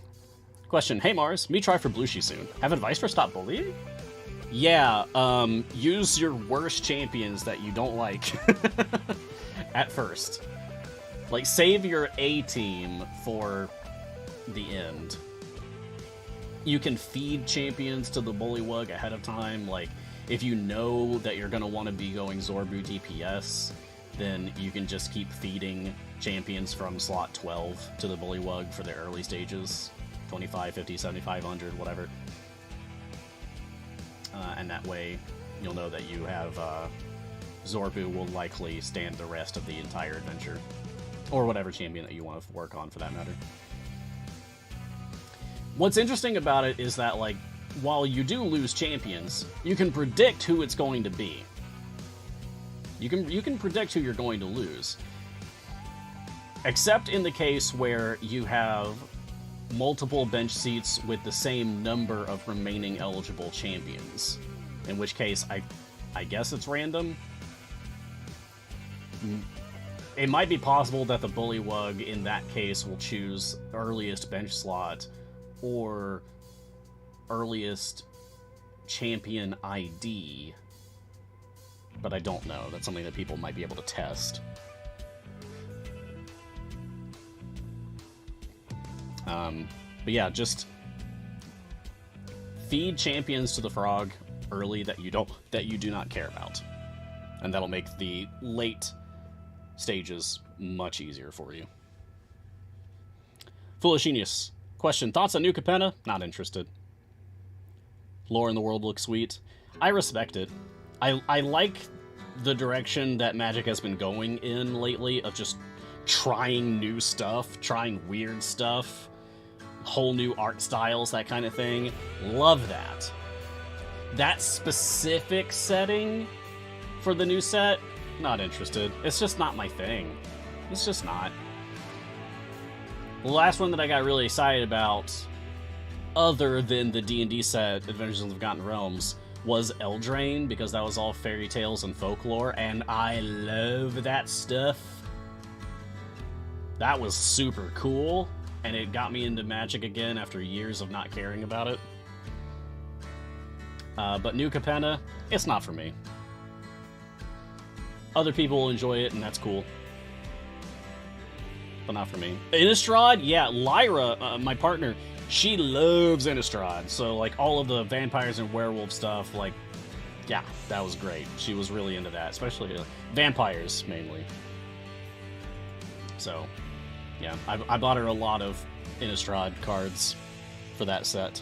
Question, hey Mars, me try for Blushi soon. Have advice for stop bullying? Yeah, use your worst champions that you don't like at first. Like, save your A team for the end. You can feed champions to the Bullywug ahead of time. Like, if you know that you're going to want to be going Zorbu DPS, then you can just keep feeding champions from slot 12 to the Bullywug for the early stages. 25, 50, 75, 100, whatever. And that way, you'll know that you have Zorbu will likely stand the rest of the entire adventure. Or whatever champion that you want to work on, for that matter. What's interesting about it is that, like, while you do lose champions, you can predict who it's going to be. You can predict who you're going to lose. Except in the case where you have multiple bench seats with the same number of remaining eligible champions. In which case, I guess it's random. It might be possible that the Bullywug, in that case, will choose earliest bench slot or earliest champion ID. But I don't know. That's something that people might be able to test. But yeah, just feed champions to the frog early that you do not care about, and that'll make the late stages much easier for you. Foolish Genius. Question, thoughts on New Capenna? Not interested. Lore in the world looks sweet. I respect it. I like the direction that Magic has been going in lately of just trying new stuff, trying weird stuff, whole new art styles, that kind of thing. Love that. That specific setting for the new set, not interested. It's just not my thing. It's just not. The last one that I got really excited about, other than the D&D set, Adventures in the Forgotten Realms, was Eldraine, because that was all fairy tales and folklore, and I love that stuff. That was super cool, and it got me into Magic again after years of not caring about it. But New Capenna, it's not for me. Other people will enjoy it, and that's cool. But not for me. Innistrad, yeah, Lyra, my partner, she loves Innistrad. So, like, all of the vampires and werewolf stuff, like, yeah, that was great. She was really into that, especially vampires, mainly. So, yeah, I bought her a lot of Innistrad cards for that set.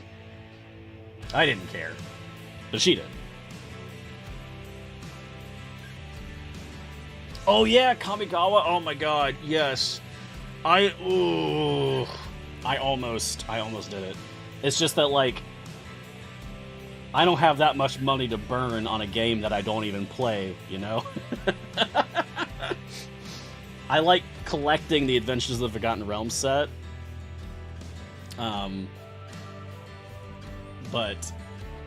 I didn't care, but she did. Oh yeah, Kamigawa. Oh my god, yes. I almost did it. It's just that, like, I don't have that much money to burn on a game that I don't even play, you know? I like collecting the Adventures of the Forgotten Realms set. But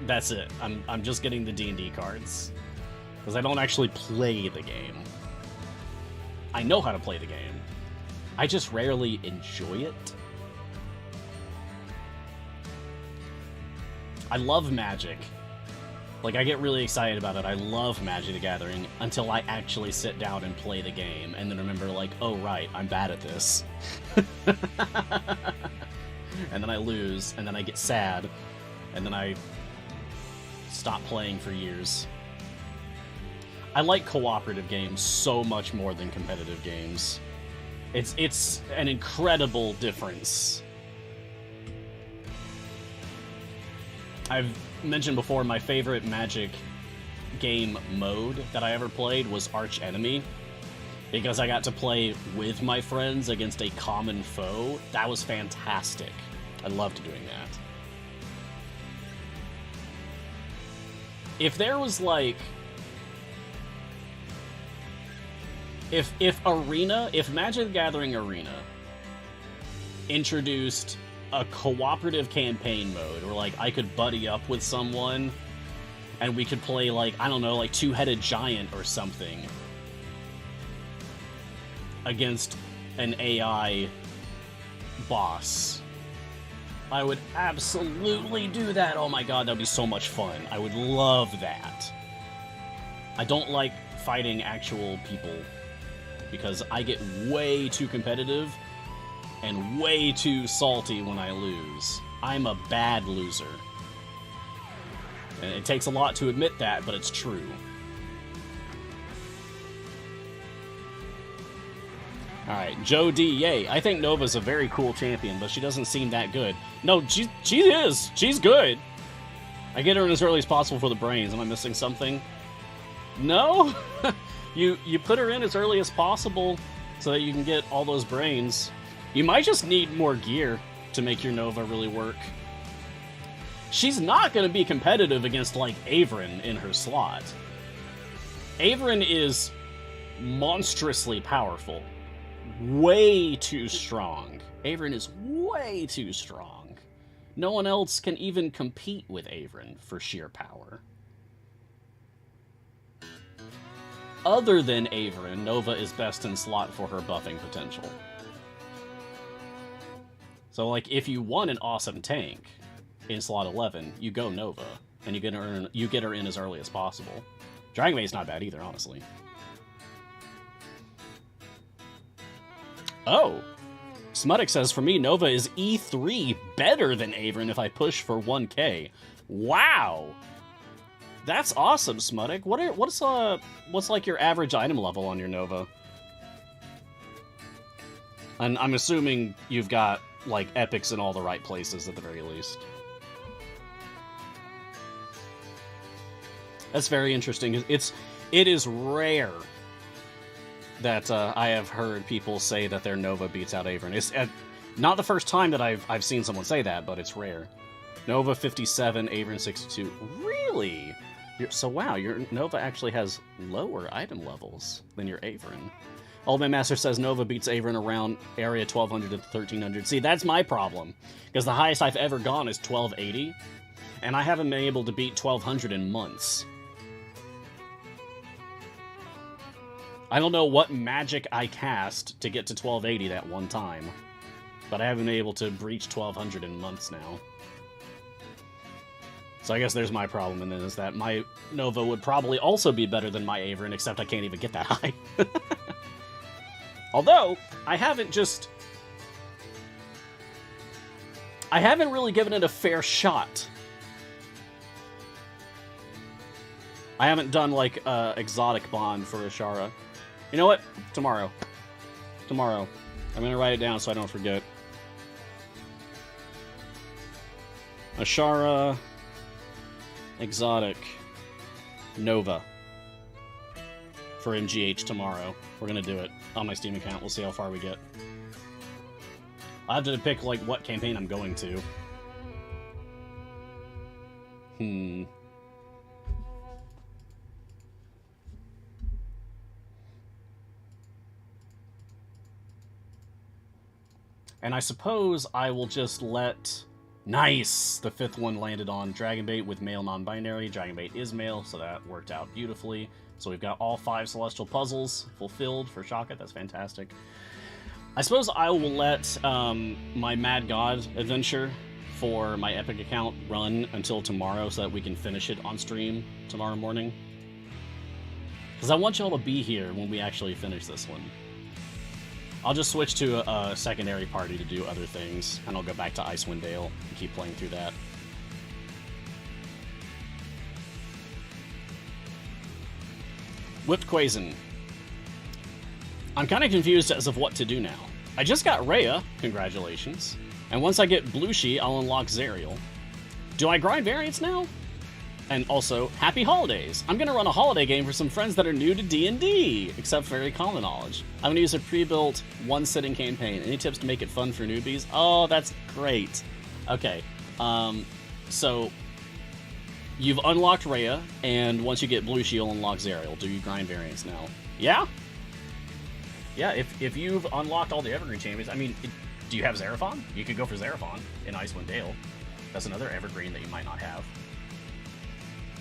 that's it. I'm just getting the D&D cards. Because I don't actually play the game. I know how to play the game. I just rarely enjoy it. I love Magic. Like, I get really excited about it. I love Magic the Gathering until I actually sit down and play the game and then remember, like, oh, right, I'm bad at this. And then I lose, and then I get sad, and then I stop playing for years. I like cooperative games so much more than competitive games. It's an incredible difference. I've mentioned before, my favorite Magic game mode that I ever played was Arch Enemy, because I got to play with my friends against a common foe. That was fantastic. I loved doing that. If there was, like... If Magic the Gathering Arena introduced a cooperative campaign mode, where, like, I could buddy up with someone and we could play, like, I don't know, like Two-Headed Giant or something against an AI boss, I would absolutely do that. Oh my god, that would be so much fun. I would love that. I don't like fighting actual people because I get way too competitive and way too salty when I lose. I'm a bad loser. And it takes a lot to admit that, but it's true. Alright, Joe D, yay. I think Nova's a very cool champion, but she doesn't seem that good. No, she is. She's good. I get her in as early as possible for the brains. Am I missing something? No? You put her in as early as possible so that you can get all those brains. You might just need more gear to make your Nova really work. She's not going to be competitive against, like, Averin in her slot. Averin is monstrously powerful. Way too strong. Averin is way too strong. No one else can even compete with Averin for sheer power. Other than Averin, Nova is best in slot for her buffing potential. So, like, if you want an awesome tank in slot 11, you go Nova, and you get her in as early as possible. Dragonmaid's not bad either, honestly. Oh! Smuttick says, for me, Nova is E3 better than Averin if I push for 1k. Wow! That's awesome, Smuttick. What's like your average item level on your Nova? And I'm assuming you've got, like, epics in all the right places at the very least. That's very interesting. It is rare that I have heard people say that their Nova beats out Averin. It's not the first time that I've seen someone say that, but it's rare. Nova 57, Averin 62. Really? So wow, your Nova actually has lower item levels than your Averin. Old Man Master says Nova beats Averin around area 1200 to 1300. See, that's my problem. Because the highest I've ever gone is 1280. And I haven't been able to beat 1200 in months. I don't know what magic I cast to get to 1280 that one time. But I haven't been able to breach 1200 in months now. So I guess there's my problem, and then is that my Nova would probably also be better than my Averin, except I can't even get that high. Although, I haven't really given it a fair shot. I haven't done, like, exotic bond for Ashara. You know what? Tomorrow. Tomorrow. I'm gonna write it down so I don't forget. Ashara... Exotic. Nova. For MGH tomorrow. We're gonna do it on my Steam account. We'll see how far we get. I'll have to pick, like, what campaign I'm going to. And I suppose I will just let... Nice! The 5th one landed on Dragonbait with male non-binary. Dragonbait is male, so that worked out beautifully. So we've got all 5 Celestial Puzzles fulfilled for Shaka. That's fantastic. I suppose I will let my Mad God adventure for my Epic account run until tomorrow so that we can finish it on stream tomorrow morning. Because I want y'all to be here when we actually finish this one. I'll just switch to a secondary party to do other things, and I'll go back to Icewind Dale and keep playing through that. Whipped Quazen. I'm kind of confused as of what to do now. I just got Rhea, congratulations, and once I get Blushi, I'll unlock Zerial. Do I grind variants now? And also, happy holidays! I'm gonna run a holiday game for some friends that are new to D&D, except for very common knowledge. I'm gonna use a pre-built, one-sitting campaign. Any tips to make it fun for newbies? Oh, that's great. Okay, so you've unlocked Rhea, and once you get Blushi, you'll unlock Zerial. Do you grind variants now? Yeah? Yeah, if you've unlocked all the Evergreen champions, I mean, do you have Xeraphon? You could go for Xeraphon in Icewind Dale. That's another Evergreen that you might not have.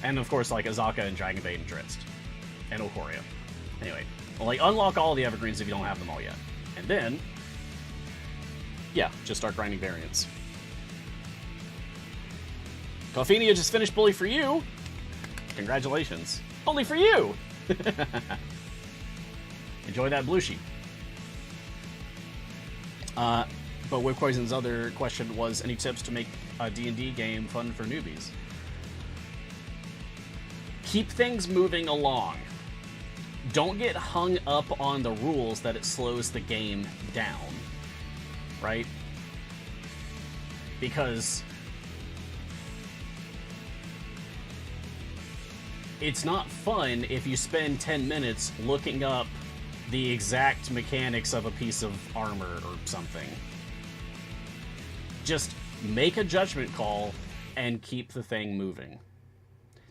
And of course, like Azaka and Dragonbait and Drizzt. And Ikoria. Anyway, well, like, unlock all the Evergreens if you don't have them all yet. And then, yeah, just start grinding variants. Coffenia just finished Bully for you! Congratulations. Only for you! Enjoy that Blushi. But Whip Poison's other question was, any tips to make a D&D game fun for newbies? Keep things moving along. Don't get hung up on the rules that it slows the game down, right? Because it's not fun if you spend 10 minutes looking up the exact mechanics of a piece of armor or something. Just make a judgment call and keep the thing moving.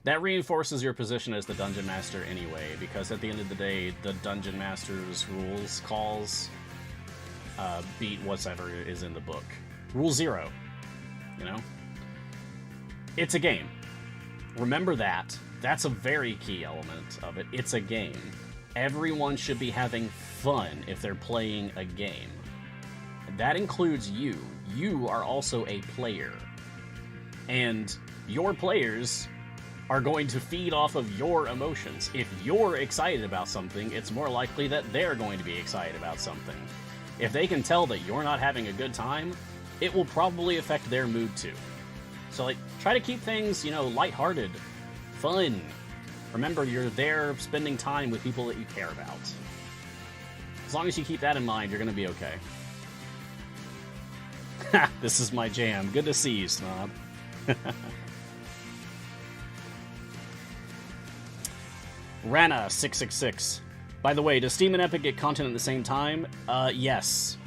That reinforces your position as the Dungeon Master anyway, because at the end of the day, the Dungeon Master's rules calls beat whatever is in the book. Rule 0, you know? It's a game. Remember that. That's a very key element of it. It's a game. Everyone should be having fun if they're playing a game. That includes you. You are also a player. And your players are going to feed off of your emotions. If you're excited about something, it's more likely that they're going to be excited about something. If they can tell that you're not having a good time, it will probably affect their mood too. So, like, try to keep things, you know, lighthearted, fun. Remember, you're there spending time with people that you care about. As long as you keep that in mind, you're going to be okay. This is my jam. Good to see you, Snob. Rana666. By the way, does Steam and Epic get content at the same time? Yes.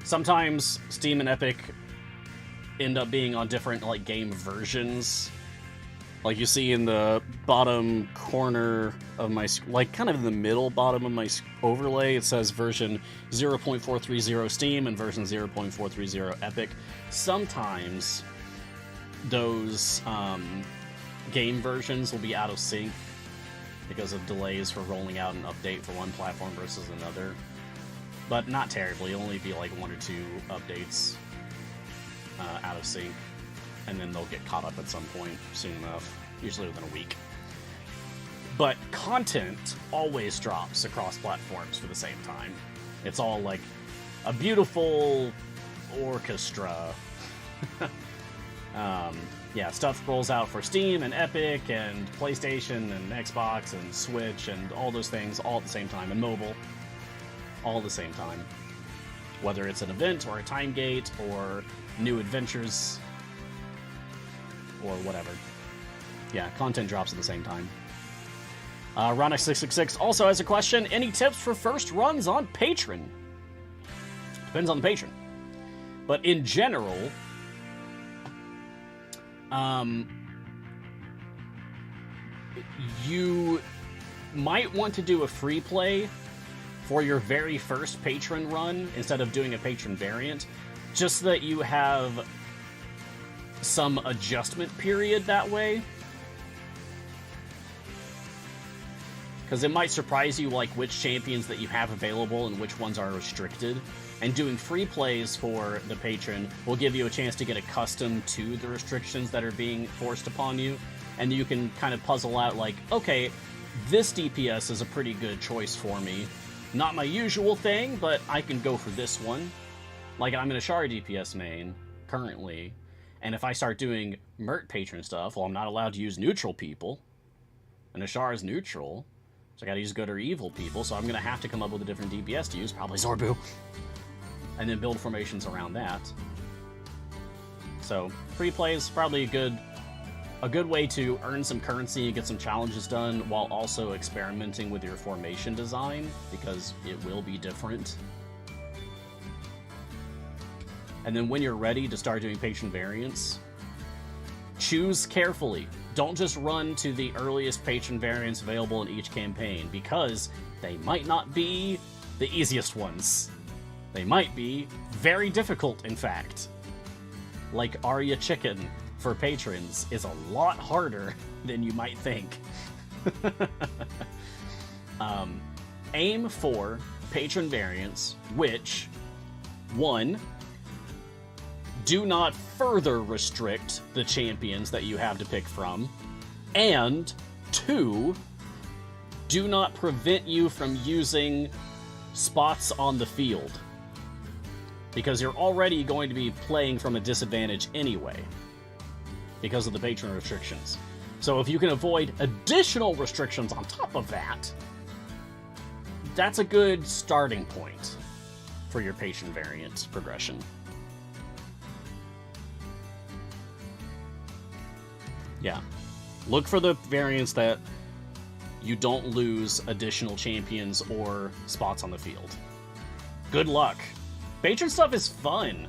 Sometimes Steam and Epic end up being on different, like, game versions. Like you see in the bottom corner of my, like kind of in the middle bottom of my overlay, it says version 0.430 Steam and version 0.430 Epic. Sometimes those game versions will be out of sync because of delays for rolling out an update for one platform versus another. But not terribly, it'll only be like 1 or 2 updates out of sync. And then they'll get caught up at some point soon enough, usually within a week. But content always drops across platforms for the same time. It's all like a beautiful orchestra. Yeah, stuff rolls out for Steam and Epic and PlayStation and Xbox and Switch and all those things all at the same time, and mobile, all at the same time. Whether it's an event or a time gate or new adventures or whatever. Yeah, content drops at the same time. Ronic666 also has a question. Any tips for first runs on Patron? Depends on the patron. But in general, you might want to do a free play for your very first patron run instead of doing a patron variant, just so that you have some adjustment period that way. Because it might surprise you, like, which champions that you have available and which ones are restricted. And doing free plays for the patron will give you a chance to get accustomed to the restrictions that are being forced upon you. And you can kind of puzzle out, like, okay, this DPS is a pretty good choice for me. Not my usual thing, but I can go for this one. Like, I'm an Ashari DPS main, currently. And if I start doing Mert patron stuff, well, I'm not allowed to use neutral people. And Ashar is neutral. So I gotta use good or evil people, so I'm gonna have to come up with a different DPS to use, probably Zorbu. And then build formations around that. So, free play is probably a good way to earn some currency and get some challenges done while also experimenting with your formation design, because it will be different. And then when you're ready to start doing patron variants, choose carefully. Don't just run to the earliest patron variants available in each campaign, because they might not be the easiest ones. They might be very difficult, in fact. Like Arya Chicken for patrons is a lot harder than you might think. Aim for patron variants, which, 1, do not further restrict the champions that you have to pick from, and 2, do not prevent you from using spots on the field, because you're already going to be playing from a disadvantage anyway because of the patron restrictions. So if you can avoid additional restrictions on top of that, that's a good starting point for your patron variant progression. Yeah. Look for the variants that you don't lose additional champions or spots on the field. Good luck. Patron stuff is fun,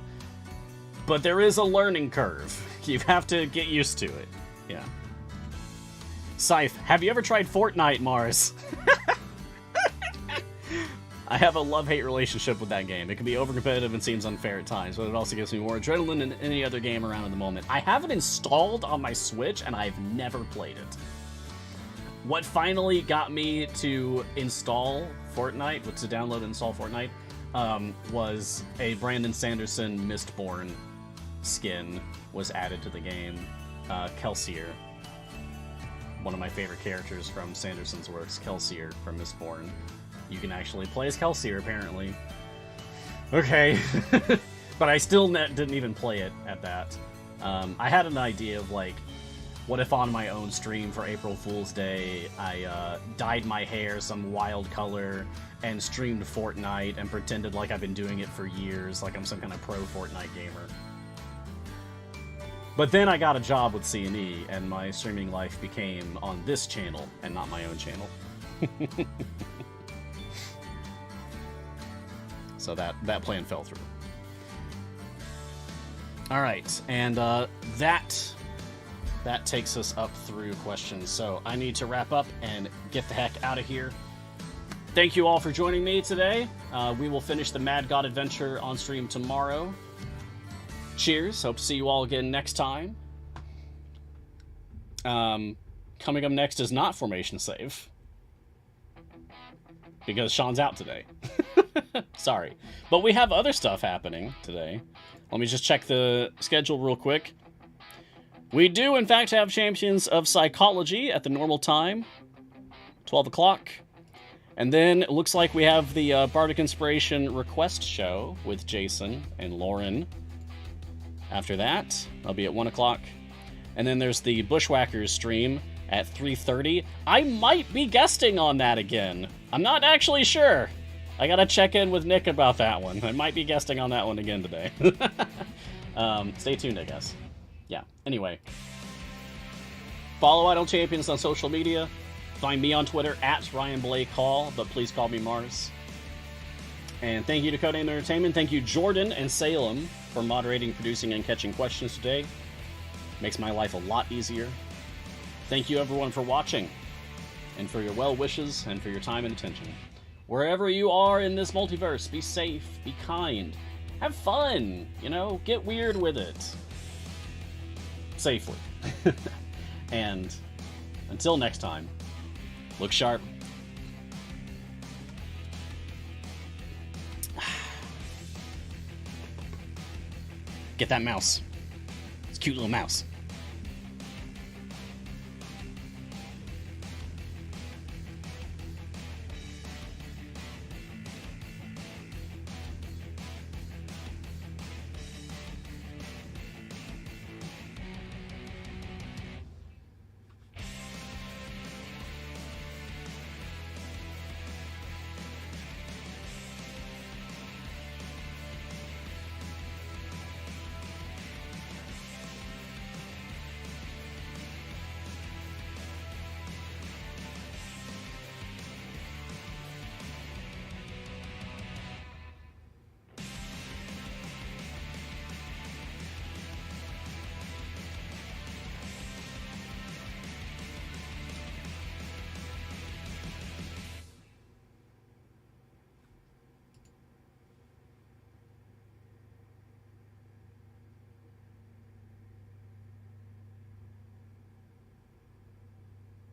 but there is a learning curve. You have to get used to it. Yeah. Scythe, have you ever tried Fortnite, Mars? I have a love-hate relationship with that game. It can be over-competitive and seems unfair at times, but it also gives me more adrenaline than any other game around at the moment. I have it installed on my Switch, and I've never played it. What finally got me to install Fortnite, to download and install Fortnite, was a Brandon Sanderson Mistborn skin was added to the game. Kelsier. One of my favorite characters from Sanderson's works, Kelsier from Mistborn. You can actually play as Kelsier, apparently. Okay. But I still didn't even play it at that. I had an idea of, like, what if on my own stream for April Fool's Day, I dyed my hair some wild color and streamed Fortnite and pretended like I've been doing it for years, like I'm some kind of pro Fortnite gamer. But then I got a job with C&E, and my streaming life became on this channel and not my own channel. So that plan fell through. All right, and that that takes us up through questions. So I need to wrap up and get the heck out of here. Thank you all for joining me today. We will finish the Mad God Adventure on stream tomorrow. Cheers. Hope to see you all again next time. Coming up next is not Formation Save, because Sean's out today. Sorry. But we have other stuff happening today. Let me just check the schedule real quick. We do, in fact, have Champions of Psychology at the normal time, 12 o'clock. And then it looks like we have the Bardic Inspiration Request Show with Jason and Lauren. After that, I'll be at 1 o'clock. And then there's the Bushwhackers stream at 3:30. I might be guesting on that again. I'm not actually sure. I gotta check in with Nick about that one. I might be guesting on that one again today. Stay tuned, I guess. Yeah, anyway. Follow Idle Champions on social media. Find me on Twitter at Ryan Blake Hall, but please call me Mars. And thank you to Codename Entertainment. Thank you, Jordan and Salem, for moderating, producing, and catching questions today. Makes my life a lot easier. Thank you, everyone, for watching, and for your well wishes, and for your time and attention. Wherever you are in this multiverse, be safe, be kind, have fun, get weird with it. Safely. And until next time, look sharp. Get that mouse. It's a cute little mouse.